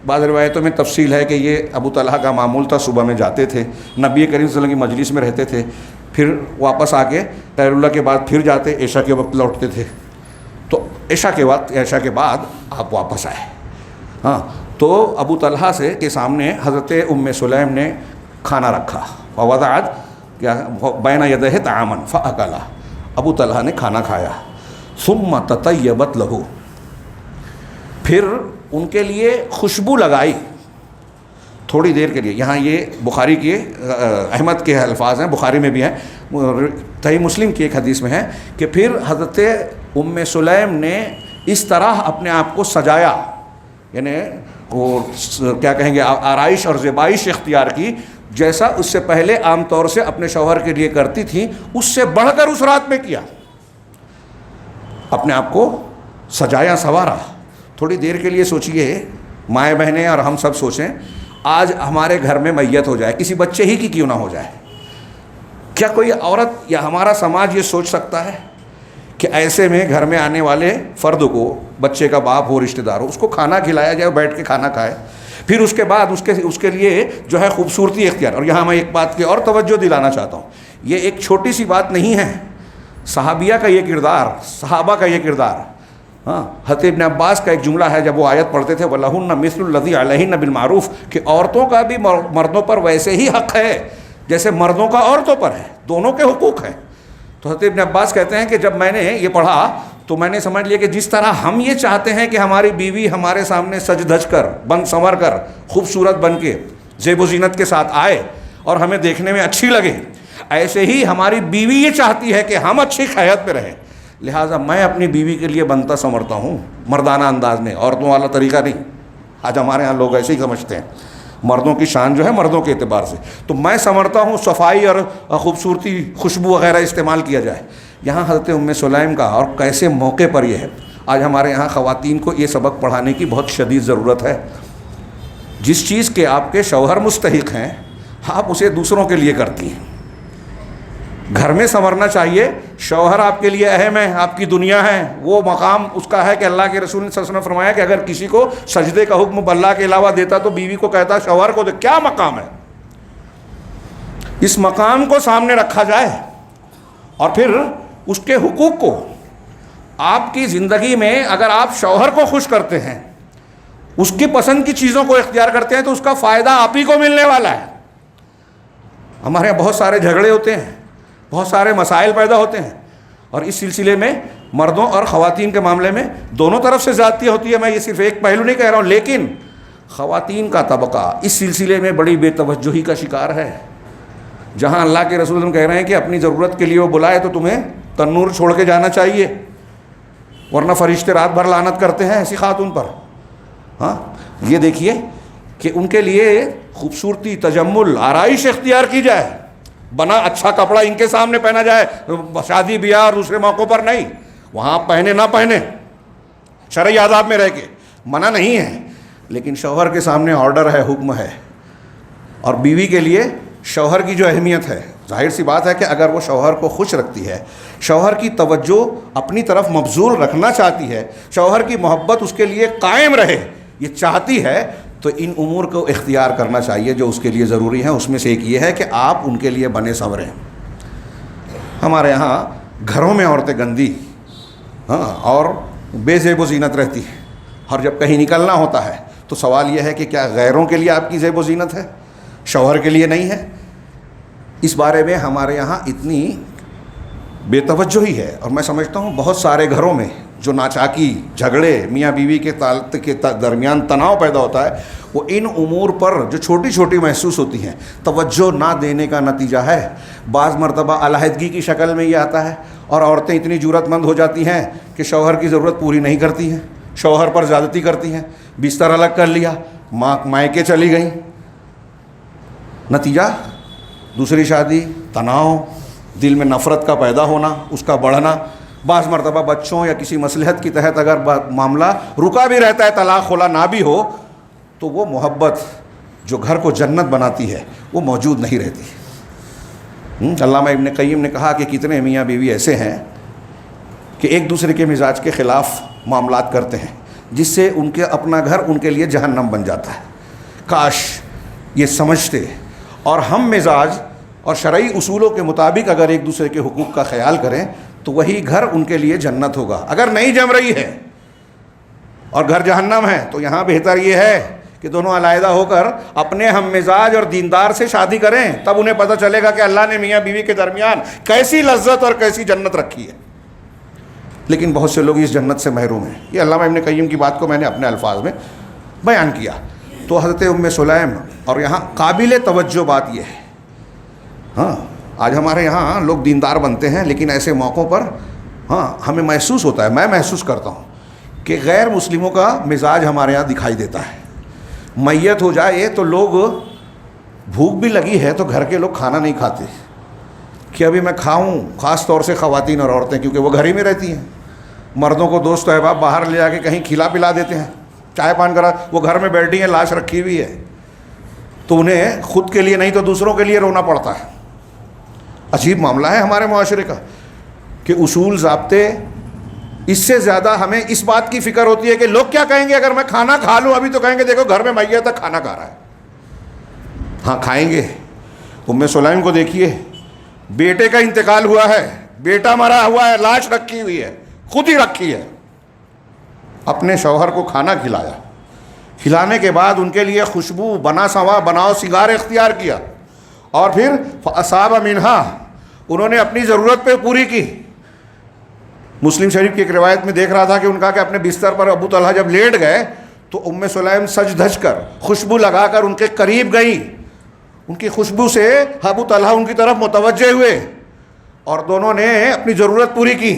بعض روایتوں میں تفصیل ہے کہ یہ ابو طلحہ کا معمول تھا، صبح میں جاتے تھے، نبی کریم صلی اللہ علیہ وسلم کی مجلس میں رہتے تھے، پھر واپس آ کے خیر اللہ کے بعد پھر جاتے، عشاء کے وقت لوٹتے تھے، تو عشاء کے بعد آپ واپس آئے۔ تو ابو طلحہ سے کے سامنے حضرت ام سلیم نے کھانا رکھا، ووضعت بین یدیہ طعاما فاکلا، ابو طلحہ نے کھانا کھایا۔ ثم تطیبت لہ، پھر ان کے لیے خوشبو لگائی تھوڑی دیر کے لیے۔ یہاں یہ بخاری کے احمد کے الفاظ ہیں، بخاری میں بھی ہیں، صحیح مسلم کی ایک حدیث میں ہے کہ پھر حضرت ام سلیم نے اس طرح اپنے آپ کو سجایا، یعنی وہ کیا کہیں گے، آرائش اور زیبائش اختیار کی، جیسا اس سے پہلے عام طور سے اپنے شوہر کے لیے کرتی تھیں، اس سے بڑھ کر اس رات میں کیا، اپنے آپ کو سجایا سنوارا۔ تھوڑی دیر کے لیے سوچئے، مائیں بہنیں اور ہم سب سوچیں، آج ہمارے گھر میں میت ہو جائے، کسی بچے ہی کی کیوں نہ ہو جائے، کیا کوئی عورت یا ہمارا سماج یہ سوچ سکتا ہے کہ ایسے میں گھر میں آنے والے فرد کو، بچے کا باپ ہو، رشتہ دار ہو، اس کو کھانا کھلایا جائے، بیٹھ کے کھانا کھائے، پھر اس کے بعد اس کے لیے جو ہے خوبصورتی اختیار۔ اور یہاں میں ایک بات کی اور توجہ دلانا چاہتا ہوں، یہ ایک چھوٹی سی بات نہیں ہے، صحابیہ کا یہ کردار، صحابہ کا یہ کردار۔ حضرت ابن عباس کا ایک جملہ ہے، جب وہ آیت پڑھتے تھے وَلَهُنَّ مِثْلُ الَّذِي عَلَيْهِنَّ بِالْمَعْرُوفِ، کہ عورتوں کا بھی مردوں پر ویسے ہی حق ہے جیسے مردوں کا عورتوں پر ہے، دونوں کے حقوق ہیں۔ تو حضرت ابن عباس کہتے ہیں کہ جب میں نے یہ پڑھا تو میں نے سمجھ لیا کہ جس طرح ہم یہ چاہتے ہیں کہ ہماری بیوی ہمارے سامنے سج دھج کر، بن سنور کر، خوبصورت بن کے، زیب و زینت کے ساتھ آئے اور ہمیں دیکھنے میں اچھی لگے، ایسے ہی ہماری بیوی یہ چاہتی ہے کہ ہم اچھی خیریت پہ رہیں، لہٰذا میں اپنی بیوی کے لیے بنتا سنورتا ہوں مردانہ انداز میں، عورتوں والا طریقہ نہیں۔ آج ہمارے ہاں لوگ ایسے ہی سمجھتے ہیں، مردوں کی شان جو ہے مردوں کے اعتبار سے، تو میں سنورتا ہوں، صفائی اور خوبصورتی، خوشبو وغیرہ استعمال کیا جائے۔ یہاں حضرت ام سلیم کا اور کیسے موقع پر یہ ہے۔ آج ہمارے یہاں خواتین کو یہ سبق پڑھانے کی بہت شدید ضرورت ہے۔ جس چیز کے آپ کے شوہر مستحق ہیں، آپ اسے دوسروں کے لیے کرتی ہیں۔ گھر میں سنورنا چاہیے، شوہر آپ کے لیے اہم ہے، آپ کی دنیا ہے، وہ مقام اس کا ہے کہ اللہ کے رسول نے صلی اللہ علیہ وسلم نے فرمایا کہ اگر کسی کو سجدے کا حکم اللہ کے علاوہ دیتا تو بیوی کو کہتا شوہر کو کیا مقام ہے۔ اس مقام کو سامنے رکھا جائے اور پھر اس کے حقوق کو آپ کی زندگی میں اگر آپ شوہر کو خوش کرتے ہیں، اس کی پسند کی چیزوں کو اختیار کرتے ہیں تو اس کا فائدہ آپ ہی کو ملنے والا ہے۔ ہمارے یہاں بہت سارے جھگڑے ہوتے ہیں، بہت سارے مسائل پیدا ہوتے ہیں، اور اس سلسلے میں مردوں اور خواتین کے معاملے میں دونوں طرف سے زیادتی ہوتی ہے۔ میں یہ صرف ایک پہلو نہیں کہہ رہا ہوں، لیکن خواتین کا طبقہ اس سلسلے میں بڑی بے توجہی کا شکار ہے۔ جہاں اللہ کے رسول ہم کہہ رہے ہیں کہ اپنی ضرورت کے لیے وہ بلائے تو تمہیں تنور چھوڑ کے جانا چاہیے، ورنہ فرشتے رات بھر لعنت کرتے ہیں ایسی خاتون پر۔ ہاں، یہ دیکھیے کہ ان کے لیے خوبصورتی، تجمل، آرائش اختیار کی جائے، بنا اچھا کپڑا ان کے سامنے پہنا جائے، شادی بیاہ اور دوسرے موقعوں پر نہیں، وہاں پہنے نہ پہنے، شرعی آداب میں رہ کے منع نہیں ہے، لیکن شوہر کے سامنے آرڈر ہے، حکم ہے۔ اور بیوی کے لیے شوہر کی جو اہمیت ہے، ظاہر سی بات ہے کہ اگر وہ شوہر کو خوش رکھتی ہے، شوہر کی توجہ اپنی طرف مبذول رکھنا چاہتی ہے، شوہر کی محبت اس کے لیے قائم رہے، یہ چاہتی ہے، تو ان امور کو اختیار کرنا چاہیے جو اس کے لیے ضروری ہیں۔ اس میں سے ایک یہ ہے کہ آپ ان کے لیے بنے سنوریں۔ ہمارے یہاں گھروں میں عورتیں گندی اور بے زیب و زینت رہتی ہیں، اور جب کہیں نکلنا ہوتا ہے تو سوال یہ ہے کہ کیا غیروں کے لیے آپ کی زیب و زینت ہے، شوہر کے لیے نہیں ہے؟ اس بارے میں ہمارے یہاں اتنی بے توجہی ہے، اور میں سمجھتا ہوں بہت سارے گھروں میں جو ناچاکی، جھگڑے، میاں بیوی کے درمیان تناؤ پیدا ہوتا ہے، وہ ان امور پر جو چھوٹی چھوٹی محسوس ہوتی ہیں توجہ نہ دینے کا نتیجہ ہے۔ بعض مرتبہ علیحدگی کی شکل میں یہ آتا ہے، اور عورتیں اتنی جرأت مند ہو جاتی ہیں کہ شوہر کی ضرورت پوری نہیں کرتی ہیں، شوہر پر زیادتی کرتی ہیں، بستر الگ کر لیا، مائکے چلی گئیں، نتیجہ دوسری شادی، تناؤ، دل میں نفرت کا پیدا ہونا، اس کا بڑھنا۔ بعض مرتبہ بچوں یا کسی مصلحت کے تحت اگر معاملہ رکا بھی رہتا ہے، طلاق خلا نہ بھی ہو، تو وہ محبت جو گھر کو جنت بناتی ہے وہ موجود نہیں رہتی۔ علامہ ابن قیم نے کہا کہ کتنے میاں بیوی ایسے ہیں کہ ایک دوسرے کے مزاج کے خلاف معاملات کرتے ہیں، جس سے ان کے اپنا گھر ان کے لیے جہنم بن جاتا ہے۔ کاش یہ سمجھتے اور ہم مزاج اور شرعی اصولوں کے مطابق اگر ایک دوسرے کے حقوق کا خیال کریں تو وہی گھر ان کے لیے جنت ہوگا۔ اگر نہیں جم رہی ہے اور گھر جہنم ہے تو یہاں بہتر یہ ہے کہ دونوں علیحدہ ہو کر اپنے ہم مزاج اور دیندار سے شادی کریں، تب انہیں پتہ چلے گا کہ اللہ نے میاں بیوی کے درمیان کیسی لذت اور کیسی جنت رکھی ہے۔ لیکن بہت سے لوگ اس جنت سے محروم ہیں۔ یہ علامہ ابن قیم کی بات کو میں نے اپنے الفاظ میں بیان کیا۔ تو حضرت ام سلیم، اور یہاں قابل توجہ بات یہ ہے، ہاں آج ہمارے یہاں لوگ دیندار بنتے ہیں، لیکن ایسے موقعوں پر ہمیں محسوس ہوتا ہے، میں محسوس کرتا ہوں کہ غیر مسلموں کا مزاج ہمارے یہاں دکھائی دیتا ہے۔ میت ہو جائے تو لوگ، بھوک بھی لگی ہے تو گھر کے لوگ کھانا نہیں کھاتے کہ ابھی میں کھاؤں، خاص طور سے خواتین اور عورتیں، کیونکہ وہ گھر ہی میں رہتی ہیں۔ مردوں کو دوست احباب باہر لے جا کے کہیں کھلا پلا دیتے ہیں، چائے پان کرا، وہ گھر میں بیٹھی ہیں، لاش رکھی ہوئی ہے، تو انہیں خود کے لیے نہیں تو دوسروں کے لیے رونا پڑتا ہے۔ عجیب معاملہ ہے ہمارے معاشرے کا کہ اصول، ضابطے، اس سے زیادہ ہمیں اس بات کی فکر ہوتی ہے کہ لوگ کیا کہیں گے اگر میں کھانا کھا لوں، ابھی تو کہیں گے دیکھو گھر میں میت تک کھانا کھا رہا ہے۔ ہاں کھائیں گے۔ ام سلیم کو دیکھیے، بیٹے کا انتقال ہوا ہے، بیٹا مرا ہوا ہے، لاش رکھی ہوئی ہے، خود ہی رکھی ہے، اپنے شوہر کو کھانا کھلایا، کھلانے کے بعد ان کے لیے خوشبو، بنا سوا بناؤ سنگار اختیار کیا، اور پھر فاصاب منہا، انہوں نے اپنی ضرورت پہ پوری کی۔ مسلم شریف کی ایک روایت میں دیکھ رہا تھا کہ ان کا کہ اپنے بستر پر ابو طلحہ جب لیٹ گئے تو ام سلیم سج دھج کر خوشبو لگا کر ان کے قریب گئیں، ان کی خوشبو سے ابو طلحہ ان کی طرف متوجہ ہوئے اور دونوں نے اپنی ضرورت پوری کی۔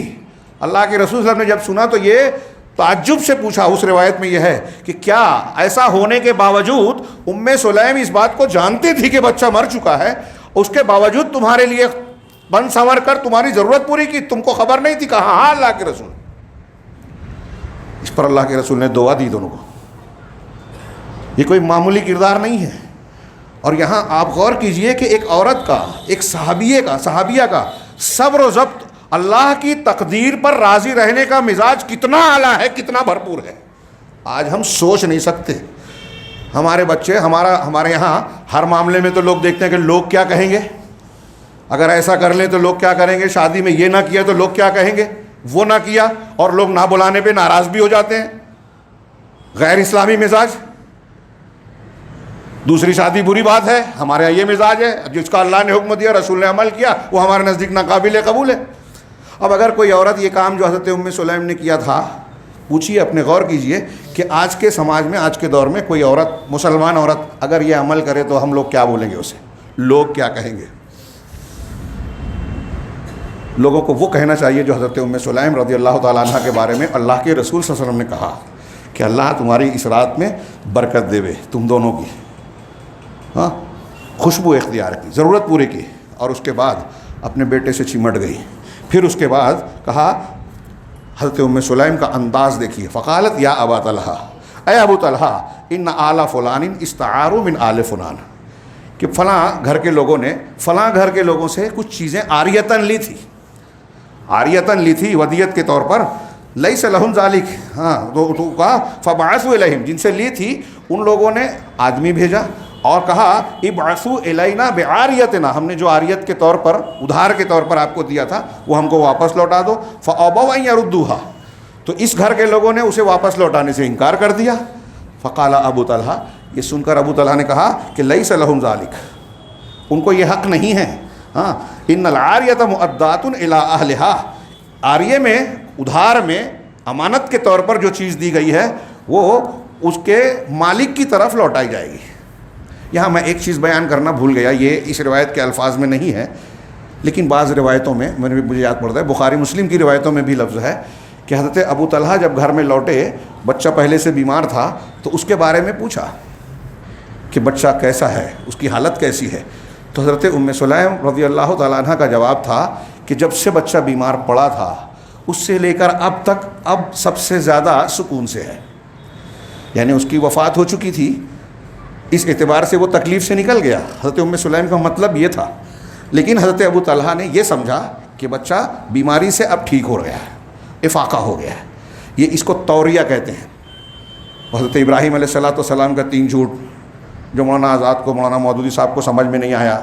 اللہ کے رسول صلی اللہ علیہ وسلم نے جب سنا تو یہ تعجب سے پوچھا. اس روایت میں یہ ہے کہ کیا ایسا ہونے کے باوجود ام سلیم اس بات کو جانتی تھی کہ بچہ مر چکا ہے, اس کے باوجود تمہارے لیے بن سنور کر تمہاری ضرورت پوری کی, تم کو خبر نہیں تھی؟ کہا ہاں اللہ کے رسول. اس پر اللہ کے رسول نے دعا دی دونوں کو. یہ کوئی معمولی کردار نہیں ہے. اور یہاں آپ غور کیجئے کہ ایک عورت کا, ایک صحابیہ کا صبر و ضبط, اللہ کی تقدیر پر راضی رہنے کا مزاج کتنا اعلیٰ ہے, کتنا بھرپور ہے, آج ہم سوچ نہیں سکتے. ہمارے بچے, ہمارے یہاں ہر معاملے میں تو لوگ دیکھتے ہیں کہ لوگ کیا کہیں گے, اگر ایسا کر لیں تو لوگ کیا کریں گے, شادی میں یہ نہ کیا تو لوگ کیا کہیں گے, وہ نہ کیا, اور لوگ نہ بلانے پہ ناراض بھی ہو جاتے ہیں. غیر اسلامی مزاج. دوسری شادی بری بات ہے, ہمارے یہاں یہ مزاج ہے, جس کا اللہ نے حکم دیا, رسول نے عمل کیا, وہ ہمارے نزدیک ناقابل قبول ہے. اب اگر کوئی عورت یہ کام جو حضرت ام سلیم نے کیا تھا, پوچھیے, اپنے غور کیجئے کہ آج کے سماج میں, آج کے دور میں کوئی عورت, مسلمان عورت اگر یہ عمل کرے تو ہم لوگ کیا بولیں گے اسے, لوگ کیا کہیں گے؟ لوگوں کو وہ کہنا چاہیے جو حضرت ام سلیم رضی اللہ تعالیٰ عنہ کے بارے میں اللہ کے رسول صلی اللہ علیہ وسلم نے کہا کہ اللہ تمہاری اس رات میں برکت دے, تم دونوں کی ہاں خوشبو اختیار کی, ضرورت پوری کی, اور اس کے بعد اپنے بیٹے سے چمٹ گئی. پھر اس کے بعد کہا, حضرت ام سلیم کا انداز دیکھیے, فقالت یا ابا طلحہ, اے ابو طلحہ, ان آل فلان استعاروا من آل فلان, کہ فلاں گھر کے لوگوں نے فلاں گھر کے لوگوں سے کچھ چیزیں عاریتاً لی تھی, ودیت کے طور پر. لیس لہم ذالک, ہاں تو کہا فبعثوا الیہم, جن سے لی تھی ان لوگوں نے آدمی بھیجا اور کہا ابعثوا الینا بعاریتنا, ہم نے جو عاریت کے طور پر, ادھار کے طور پر آپ کو دیا تھا, وہ ہم کو واپس لوٹا دو. فابوا ان یردوها, تو اس گھر کے لوگوں نے اسے واپس لوٹانے سے انکار کر دیا. فقال ابو طلحہ, یہ سن کر ابو طلحہ نے کہا کہ لیس لہم ذالک, ان کو یہ حق نہیں ہے. ہاں, ان العاریۃ مؤدات الی اہلھا, عاریے میں, ادھار میں, امانت کے طور پر جو چیز دی گئی ہے وہ اس کے مالک کی طرف لوٹائی جائے گی. یہاں میں ایک چیز بیان کرنا بھول گیا, یہ اس روایت کے الفاظ میں نہیں ہے, لیکن بعض روایتوں میں مجھے یاد پڑتا ہے, بخاری مسلم کی روایتوں میں بھی لفظ ہے کہ حضرت ابو طلحہ جب گھر میں لوٹے, بچہ پہلے سے بیمار تھا, تو اس کے بارے میں پوچھا کہ بچہ کیسا ہے, اس کی حالت کیسی ہے. تو حضرت ام سلیم رضی اللہ تعالیٰ عنہ کا جواب تھا کہ جب سے بچہ بیمار پڑا تھا اس سے لے کر اب تک اب سب سے زیادہ سکون سے ہے. یعنی اس کی وفات ہو چکی تھی, اس اعتبار سے وہ تکلیف سے نکل گیا. حضرت ام سلیم کا مطلب یہ تھا, لیکن حضرت ابو طلحہ نے یہ سمجھا کہ بچہ بیماری سے اب ٹھیک ہو رہا ہے, افاقہ ہو گیا ہے. یہ اس کو توریہ کہتے ہیں. حضرت ابراہیم علیہ السلام کا 3 جھوٹ جو مولانا آزاد کو, مولانا مودودی صاحب کو سمجھ میں نہیں آیا,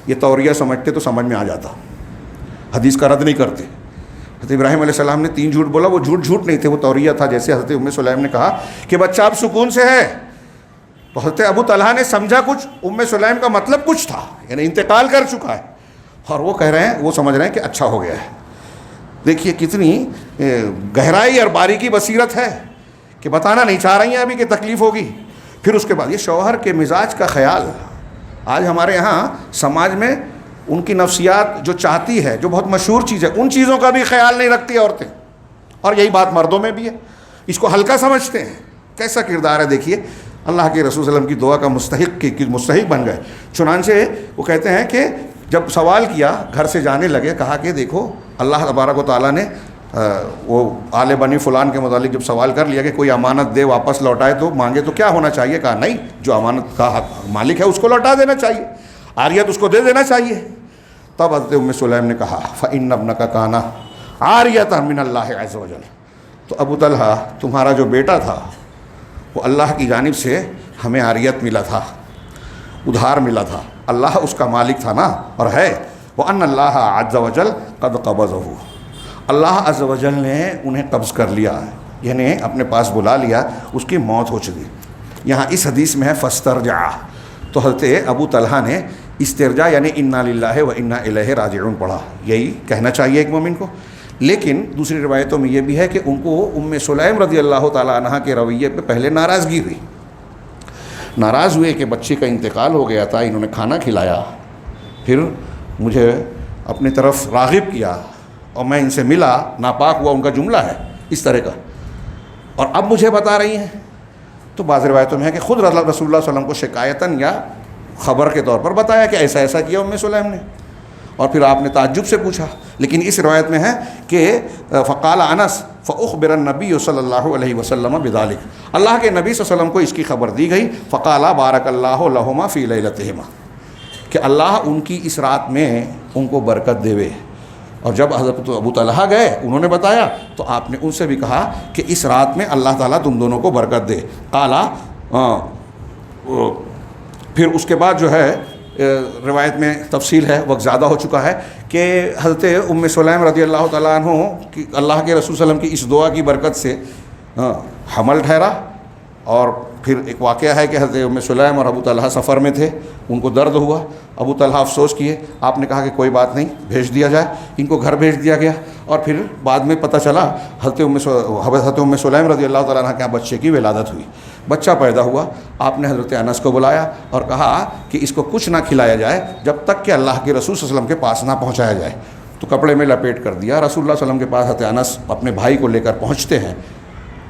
یہ توریہ سمجھتے تو سمجھ میں آ جاتا, حدیث کا رد نہیں کرتے. حضرت ابراہیم علیہ السلام نے 3 جھوٹ بولا, وہ جھوٹ نہیں تھے, وہ توریہ تھا. جیسے حضرت ام سلیم نے کہا کہ بچہ اب سکون سے ہے, تو حضرت ابو طلحہ نے سمجھا کچھ, ام سلیم کا مطلب کچھ تھا, یعنی انتقال کر چکا ہے, اور وہ کہہ رہے ہیں, وہ سمجھ رہے ہیں کہ اچھا ہو گیا ہے. دیکھیے کتنی گہرائی اور باریکی بصیرت ہے کہ بتانا نہیں چاہ رہی ہیں ابھی کہ تکلیف ہوگی. پھر اس کے بعد یہ شوہر کے مزاج کا خیال. آج ہمارے یہاں سماج میں ان کی نفسیات جو چاہتی ہے, جو بہت مشہور چیز ہے, ان چیزوں کا بھی خیال نہیں رکھتی عورتیں, اور یہی بات مردوں میں بھی ہے. اس کو ہلکا سمجھتے ہیں. کیسا کردار ہے دیکھیے, اللہ کے رسول صلی اللہ علیہ وسلم کی دعا کا مستحق بن گئے. چنانچہ وہ کہتے ہیں کہ جب سوال کیا, گھر سے جانے لگے, کہا کہ دیکھو اللہ تبارک و تعالیٰ نے وہ آل بنی فلان کے متعلق جب سوال کر لیا کہ کوئی امانت دے واپس لوٹائے تو مانگے تو کیا ہونا چاہیے, کہا نہیں, جو امانت کا مالک ہے اس کو لوٹا دینا چاہیے, عاریت اس کو دے دینا چاہیے. تب حضرت ام سلیم نے کہا فإن ابنک کان عاریۃ من اللہ عز وجل, تو ابو طلحہ تمہارا جو بیٹا تھا وہ اللہ کی جانب سے ہمیں عاریت ملا تھا, ادھار ملا تھا, اللہ اس کا مالک تھا نا, اور ہے. وأن اللہ عز وجل قد قبضہ, اللہ عز وجل نے انہیں قبض کر لیا, یعنی اپنے پاس بلا لیا, اس کی موت ہو چکی. یہاں اس حدیث میں ہے فاسترجع, تو حضرت ابو طلحہ نے استرجاع یعنی انا للہ و انا الیہ راجعون پڑھا. یہی کہنا چاہیے ایک مومن کو. لیکن دوسری روایتوں میں یہ بھی ہے کہ ان کو ام سلیم رضی اللہ تعالیٰ عنہ کے رویے پہ پہلے ناراضگی ہوئی, ناراض ہوئے کہ بچے کا انتقال ہو گیا تھا, انہوں نے کھانا کھلایا, پھر مجھے اپنی طرف راغب کیا, اور میں ان سے ملا، ناپاک ہوا، ان کا جملہ ہے اس طرح کا، اور اب مجھے بتا رہی ہیں. تو بعض روایتوں میں ہے کہ خود رسول اللہ صلی اللہ علیہ وسلم کو شکایتاً یا خبر کے طور پر بتایا کہ ایسا ایسا کیا سلیم نے، اور پھر آپ نے تعجب سے پوچھا. لیکن اس روایت میں ہے کہ فقال انس فاخبر النبی صلی اللہ علیہ وسلم بذلک، اللہ کے نبی صلی اللہ علیہ وسلم کو اس کی خبر دی گئی. فقال بارک اللہ لہما فی لیلتہما، کہ اللہ ان کی اس رات میں ان کو برکت دے. اور جب حضرت ابو طلحہ گئے انہوں نے بتایا تو آپ نے ان سے بھی کہا کہ اس رات میں اللہ تعالیٰ تم دونوں کو برکت دے. پھر اس کے بعد جو ہے روایت میں تفصیل ہے، وقت زیادہ ہو چکا ہے، کہ حضرت ام سلیم رضی اللہ تعالیٰ عنہ کہ اللہ کے رسول صلی اللہ علیہ وسلم کی اس دعا کی برکت سے حمل ٹھہرا. اور پھر ایک واقعہ ہے کہ حضرت ام سلیم اور ابو طلحہ سفر میں تھے، ان کو درد ہوا، ابو طلحہ افسوس کیے، آپ نے کہا کہ کوئی بات نہیں، بھیج دیا جائے. ان کو گھر بھیج دیا گیا، اور پھر بعد میں پتہ چلا حضرت ام سلیم رضی اللہ تعالیٰ عنہ کے بچے کی ولادت ہوئی، بچہ پیدا ہوا. آپ نے حضرت انس کو بلایا اور کہا کہ اس کو کچھ نہ کھلایا جائے جب تک کہ اللہ کے رسول صلی اللہ علیہ وسلم کے پاس نہ پہنچایا جائے. تو کپڑے میں لپیٹ کر دیا. رسول اللہ صلی اللہ علیہ وسلم کے پاس حضرت انس اپنے بھائی کو لے کر پہنچتے ہیں،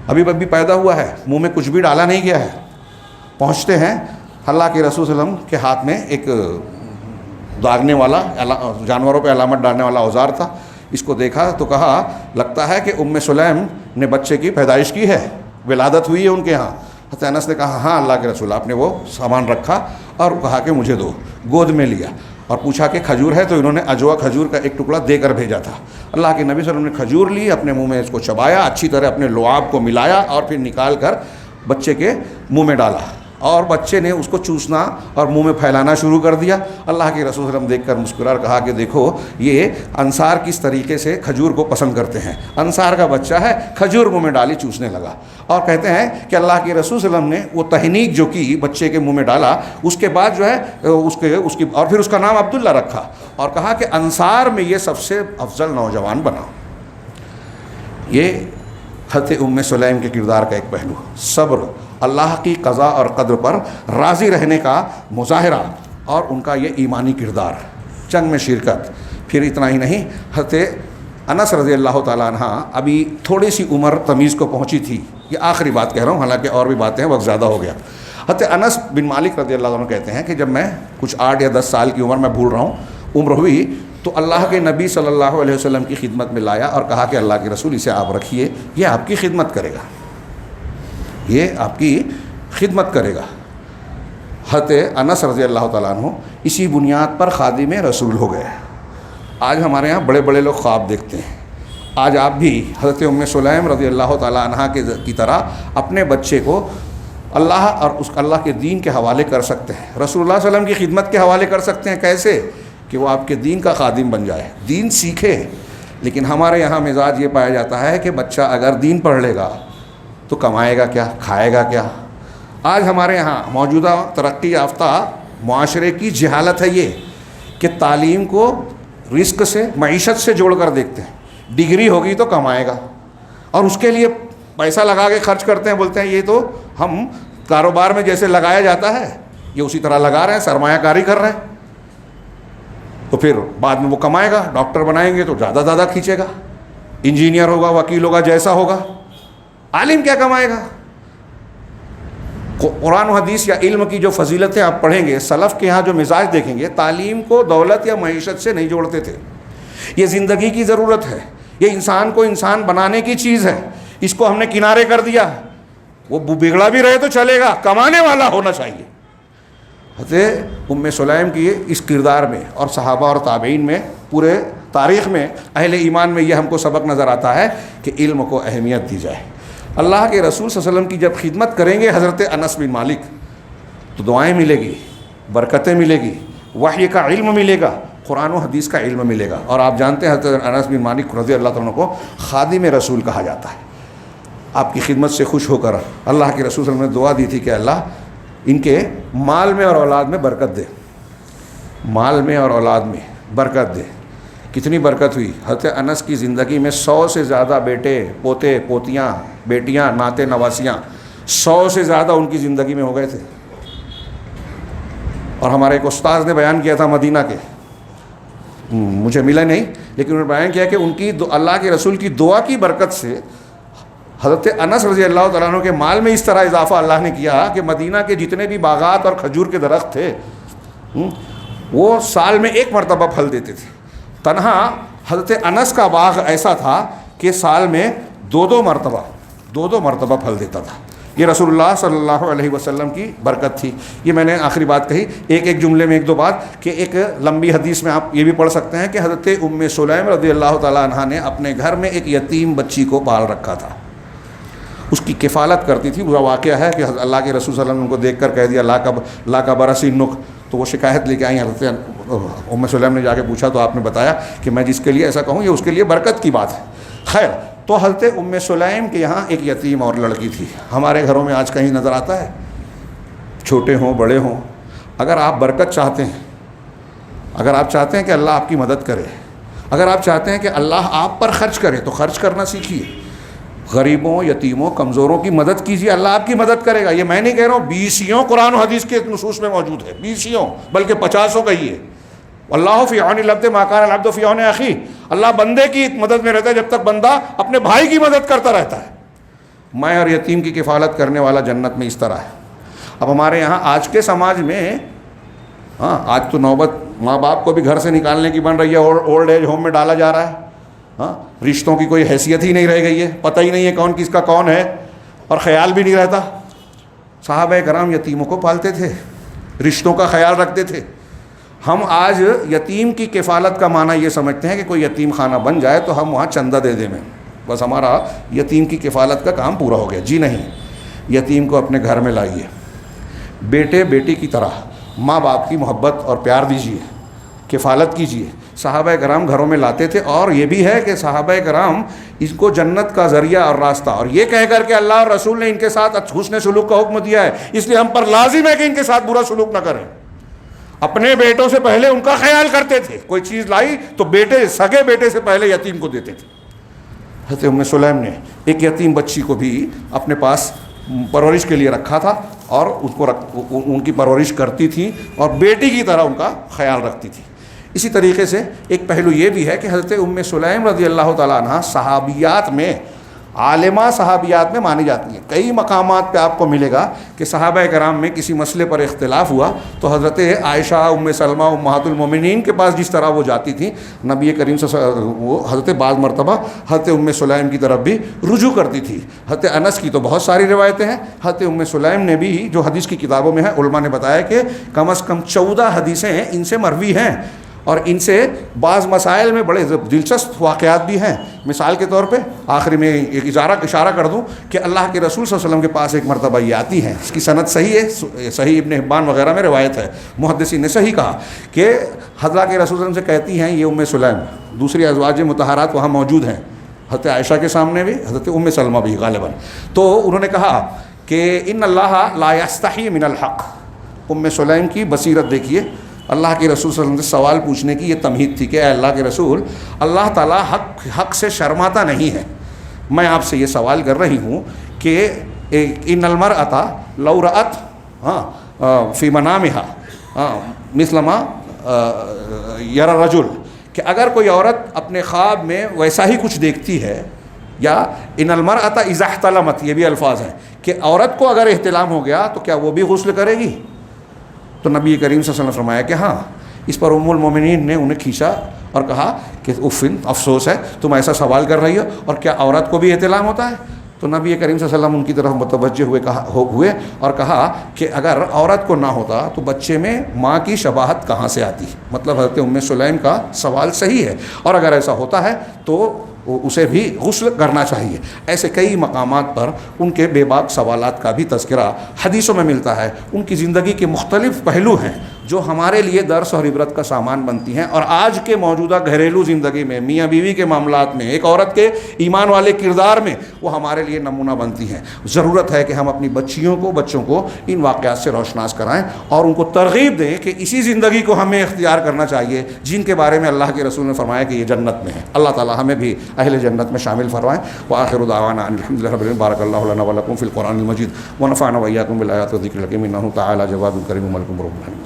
ابھی پیدا ہوا ہے، منہ میں کچھ بھی ڈالا نہیں گیا ہے. پہنچتے ہیں، اللہ کے رسول صلی اللہ علیہ وسلم کے ہاتھ میں ایک داغنے والا، جانوروں پہ علامت ڈالنے والا اوزار تھا. اس کو دیکھا تو کہا لگتا ہے کہ ام سلیم نے بچے کی پیدائش کی ہے، ولادت ہوئی ہے ان کے ہاں. حضرت انس نے کہا ہاں اللہ کے رسول. آپ نے وہ سامان رکھا اور کہا کہ مجھے دو. گود میں لیا اور پوچھا کہ کھجور ہے، تو انہوں نے اجوا کھجور کا ایک ٹکڑا دے کر بھیجا تھا. اللہ کے نبی صلی اللہ علیہ وسلم نے کھجور لی، اپنے منہ میں اس کو چبایا، اچھی طرح اپنے لعاب کو ملایا اور پھر نکال کر بچے کے منہ میں ڈالا، اور بچے نے اس کو چوسنا اور منہ میں پھیلانا شروع کر دیا. اللہ کے رسول صلی اللہ علیہ وسلم دیکھ کر مسکرا اور کہا کہ دیکھو یہ انصار کس طریقے سے کھجور کو پسند کرتے ہیں. انصار کا بچہ ہے، کھجور منہ میں ڈالی، چوسنے لگا. اور کہتے ہیں کہ اللہ کے رسول صلی اللہ علیہ وسلم نے وہ تہنیک جو کی بچے کے منہ میں ڈالا، اس کے بعد جو ہے اس کی اور پھر اس کا نام عبداللہ رکھا، اور کہا کہ انصار میں یہ سب سے افضل نوجوان بنا. یہ حضرت ام سلیم کے کردار کا ایک پہلو، صبر، اللہ کی قضا اور قدر پر راضی رہنے کا مظاہرہ، اور ان کا یہ ایمانی کردار، جنگ میں شرکت. پھر اتنا ہی نہیں، حضرت انس رضی اللہ تعالیٰ عنہ ابھی تھوڑی سی عمر تمیز کو پہنچی تھی. یہ آخری بات کہہ رہا ہوں، حالانکہ اور بھی باتیں ہیں، وقت زیادہ ہو گیا. حضرت انس بن مالک رضی اللہ عنہ کہتے ہیں کہ جب میں کچھ 8 یا 10 سال کی عمر، میں بھول رہا ہوں، عمر ہوئی تو اللہ کے نبی صلی اللہ علیہ وسلم کی خدمت میں لایا اور کہا کہ اللہ کے رسول اسے آپ رکھیے، یہ آپ کی خدمت کرے گا، یہ آپ کی خدمت کرے گا. حضرت انس رضی اللہ تعالیٰ عنہ اسی بنیاد پر خادم رسول ہو گئے. آج ہمارے ہاں بڑے بڑے لوگ خواب دیکھتے ہیں. آج آپ بھی حضرت ام سلیم رضی اللہ تعالیٰ عنہ کی طرح اپنے بچے کو اللہ اور اس اللہ کے دین کے حوالے کر سکتے ہیں، رسول اللہ صلی اللہ علیہ وسلم کی خدمت کے حوالے کر سکتے ہیں. کیسے؟ کہ وہ آپ کے دین کا خادم بن جائے، دین سیکھے. لیکن ہمارے یہاں مزاج یہ پایا جاتا ہے کہ بچہ اگر دین پڑھ لے گا تو کمائے گا کیا، کھائے گا کیا. آج ہمارے یہاں موجودہ ترقی یافتہ معاشرے کی جہالت ہے یہ کہ تعلیم کو رزق سے، معیشت سے جوڑ کر دیکھتے ہیں. ڈگری ہوگی تو کمائے گا، اور اس کے لیے پیسہ لگا کے خرچ کرتے ہیں. بولتے ہیں یہ تو ہم کاروبار میں جیسے لگایا جاتا ہے یہ اسی طرح لگا رہے ہیں، سرمایہ کاری کر رہے ہیں. تو پھر بعد میں وہ کمائے گا. ڈاکٹر بنائیں گے تو زیادہ کھینچے گا، انجینئر ہوگا، وکیل ہوگا، جیسا ہوگا. عالم کیا کمائے گا؟ قرآن و حدیث یا علم کی جو فضیلتیں آپ پڑھیں گے، سلف کے ہاں جو مزاج دیکھیں گے، تعلیم کو دولت یا معیشت سے نہیں جوڑتے تھے. یہ زندگی کی ضرورت ہے، یہ انسان کو انسان بنانے کی چیز ہے. اس کو ہم نے کنارے کر دیا. وہ بگڑا بھی رہے تو چلے گا، کمانے والا ہونا چاہیے. حضرت ام سلیم کی اس کردار میں اور صحابہ اور تابعین میں، پورے تاریخ میں، اہل ایمان میں یہ ہم کو سبق نظر آتا ہے کہ علم کو اہمیت دی جائے. اللہ کے رسول صلی اللہ علیہ وسلم کی جب خدمت کریں گے حضرت انس بن مالک تو دعائیں ملے گی، برکتیں ملے گی، وحی کا علم ملے گا، قرآن و حدیث کا علم ملے گا. اور آپ جانتے ہیں حضرت انس بن مالک رضی اللہ عنہ کو خادم رسول کہا جاتا ہے. آپ کی خدمت سے خوش ہو کر اللہ کے رسول صلی اللہ علیہ وسلم نے دعا دی تھی کہ اللہ ان کے مال میں اور اولاد میں برکت دے، مال میں اور اولاد میں برکت دے. کتنی برکت ہوئی. حضرت انس کی زندگی میں 100 سے زیادہ بیٹے، پوتے، پوتیاں، بیٹیاں، ناتے نواسیاں 100 سے زیادہ ان کی زندگی میں ہو گئے تھے. اور ہمارے ایک استاذ نے بیان کیا تھا مدینہ کے، مجھے ملا نہیں، لیکن انہوں نے بیان کیا کہ ان کی اللہ کے رسول کی دعا کی برکت سے حضرت انس رضی اللہ تعالیٰ عنہ کے مال میں اس طرح اضافہ اللہ نے کیا کہ مدینہ کے جتنے بھی باغات اور کھجور کے درخت تھے وہ سال میں ایک مرتبہ پھل دیتے تھے. تنہا حضرت انس کا باغ ایسا تھا کہ سال میں دو مرتبہ پھل دیتا تھا. یہ رسول اللہ صلی اللہ علیہ وسلم کی برکت تھی. یہ میں نے آخری بات کہی. ایک جملے میں ایک دو بات کہ ایک لمبی حدیث میں آپ یہ بھی پڑھ سکتے ہیں کہ حضرت ام سلیم رضی اللہ تعالیٰ عنہ نے اپنے گھر میں ایک یتیم بچی کو پال رکھا تھا، اس کی کفالت کرتی تھی. وہ واقعہ ہے کہ اللہ کے رسول صلی اللہ علیہ وسلم نے ان کو دیکھ کر کہہ دیا لا کا برسی نک، تو وہ شکایت لے کے آئیں. حضرت ام سلیم نے جا کے پوچھا تو آپ نے بتایا کہ میں جس کے لیے ایسا کہوں یہ اس کے لیے برکت کی بات ہے. خیر، تو حضرت ام سلیم کے یہاں ایک یتیم اور لڑکی تھی. ہمارے گھروں میں آج کہیں نظر آتا ہے، چھوٹے ہوں بڑے ہوں، اگر آپ برکت چاہتے ہیں، اگر آپ چاہتے ہیں کہ اللہ آپ کی مدد کرے، اگر آپ چاہتے ہیں کہ اللہ آپ پر خرچ کرے تو خرچ کرنا سیکھیے. غریبوں، یتیموں، کمزوروں کی مدد کیجیے، اللہ آپ کی مدد کرے گا. یہ میں نہیں کہہ رہا ہوں، بیسیوں قرآن و حدیث کے نصوص میں موجود ہے، بیسیوں بلکہ 50 کہیے. اللہ فی عون العبد ما کان العبد فی عون اخیہ. اللہ بندے کی مدد میں رہتا ہے جب تک بندہ اپنے بھائی کی مدد کرتا رہتا ہے. میں اور یتیم کی کفالت کرنے والا جنت میں اس طرح ہے. اب ہمارے یہاں آج کے سماج میں آج تو نوبت ماں باپ کو بھی گھر سے نکالنے کی بن رہی ہے، اولڈ ایج ہوم میں ڈالا جا رہا ہے. رشتوں کی کوئی حیثیت ہی نہیں رہ گئی ہے، پتہ ہی نہیں ہے کون کس کا کون ہے، اور خیال بھی نہیں رہتا. صحابہ کرام یتیموں کو پالتے تھے، رشتوں کا خیال رکھتے تھے. ہم آج یتیم کی کفالت کا معنی یہ سمجھتے ہیں کہ کوئی یتیم خانہ بن جائے تو ہم وہاں چندہ دے دیں، میں بس ہمارا یتیم کی کفالت کا کام پورا ہو گیا. جی نہیں، یتیم کو اپنے گھر میں لائیے، بیٹے بیٹی کی طرح ماں باپ کی محبت اور پیار دیجیے، کفالت کیجیے. صحابہ کرام گھروں میں لاتے تھے، اور یہ بھی ہے کہ صحابہ کرام اس کو جنت کا ذریعہ اور راستہ، اور یہ کہہ کر کہ اللہ اور رسول نے ان کے ساتھ حسن سلوک کا حکم دیا ہے، اس لیے ہم پر لازم ہے کہ ان کے ساتھ برا سلوک نہ کریں. اپنے بیٹوں سے پہلے ان کا خیال کرتے تھے. کوئی چیز لائی تو سگے بیٹے سے پہلے یتیم کو دیتے تھے. حضرت ام سلیم نے ایک یتیم بچی کو بھی اپنے پاس پرورش کے لیے رکھا تھا، اور اس کو ان کی پرورش کرتی تھی اور بیٹی کی طرح ان کا خیال رکھتی تھی. اسی طریقے سے ایک پہلو یہ بھی ہے کہ حضرت ام سلیم رضی اللہ تعالیٰ عنہ صحابیات میں، عالمہ صحابیات میں مانی جاتی ہیں. کئی مقامات پہ آپ کو ملے گا کہ صحابہ کرام میں کسی مسئلے پر اختلاف ہوا تو حضرت عائشہ، ام سلمہ، امہات المومنین کے پاس جس طرح وہ جاتی تھیں، نبی کریم صلی اللہ علیہ وسلم وہ حضرت بعض مرتبہ حضرت ام سلیم کی طرف بھی رجوع کرتی تھی. حضرت انس کی تو بہت ساری روایتیں ہیں. حضرت ام سلیم نے بھی، جو حدیث کی کتابوں میں ہے، علماء نے بتایا کہ کم از کم 14 حدیثیں ان سے مروی ہیں، اور ان سے بعض مسائل میں بڑے دلچسپ واقعات بھی ہیں. مثال کے طور پہ آخری میں ایک اشارہ کر دوں کہ اللہ کے رسول صلی اللہ علیہ وسلم کے پاس ایک مرتبہ یہ آتی ہیں، اس کی سند صحیح ہے، صحیح ابن حبان وغیرہ میں روایت ہے. محدثین نے صحیح کہا کہ حضرت کے رسول صلی اللہ علیہ وسلم سے کہتی ہیں، یہ ام سلیم، دوسری ازواج مطہرات وہاں موجود ہیں، حضرت عائشہ کے سامنے بھی، حضرت ام سلمہ بھی غالباً. تو انہوں نے کہا کہ ان اللہ لا یستحی من الحق. ام سلیم کی بصیرت دیکھیے. اللہ کے رسول صلی اللہ علیہ وسلم سے سوال پوچھنے کی یہ تمہید تھی کہ اے اللہ کے رسول، اللہ تعالیٰ حق سے شرماتا نہیں ہے. میں آپ سے یہ سوال کر رہی ہوں کہ ان المرأۃ لو رأت فی منامها مثل ما یرى الرجل، کہ اگر کوئی عورت اپنے خواب میں ویسا ہی کچھ دیکھتی ہے، یا ان المرأۃ اذا احتلمت، یہ بھی الفاظ ہیں کہ عورت کو اگر احتلام ہو گیا تو کیا وہ بھی غسل کرے گی؟ تو نبی کریم صلی اللہ علیہ وسلم نے فرمایا کہ ہاں. اس پر ام المومنین نے انہیں کھینچا اور کہا کہ افسوس ہے تم ایسا سوال کر رہی ہو، اور کیا عورت کو بھی احتلام ہوتا ہے؟ تو نبی کریم صلی اللہ علیہ وسلم ان کی طرف متوجہ ہوئے اور کہا کہ اگر عورت کو نہ ہوتا تو بچے میں ماں کی شباہت کہاں سے آتی؟ مطلب حضرت ام سلیم کا سوال صحیح ہے، اور اگر ایسا ہوتا ہے تو اسے بھی غسل کرنا چاہیے. ایسے کئی مقامات پر ان کے بے باک سوالات کا بھی تذکرہ حدیثوں میں ملتا ہے. ان کی زندگی کے مختلف پہلو ہیں جو ہمارے لیے درس اور عبرت کا سامان بنتی ہیں، اور آج کے موجودہ گھریلو زندگی میں، میاں بیوی کے معاملات میں، ایک عورت کے ایمان والے کردار میں وہ ہمارے لیے نمونہ بنتی ہیں. ضرورت ہے کہ ہم اپنی بچوں کو ان واقعات سے روشناس کرائیں اور ان کو ترغیب دیں کہ اسی زندگی کو ہمیں اختیار کرنا چاہیے جن کے بارے میں اللہ کے رسول نے فرمایا کہ یہ جنت میں ہے. اللہ تعالی ہمیں بھی اہل جنت میں شامل فرمائیں. وآخر دعوانا ان الحمد للہ رب العالمین. بارک اللہ لنا ولکم فی القرآن المجید ونفعنا وإیاکم بالآیات والذکر الحکیم انہ تعالی جواد کریم ملک رب العالمین.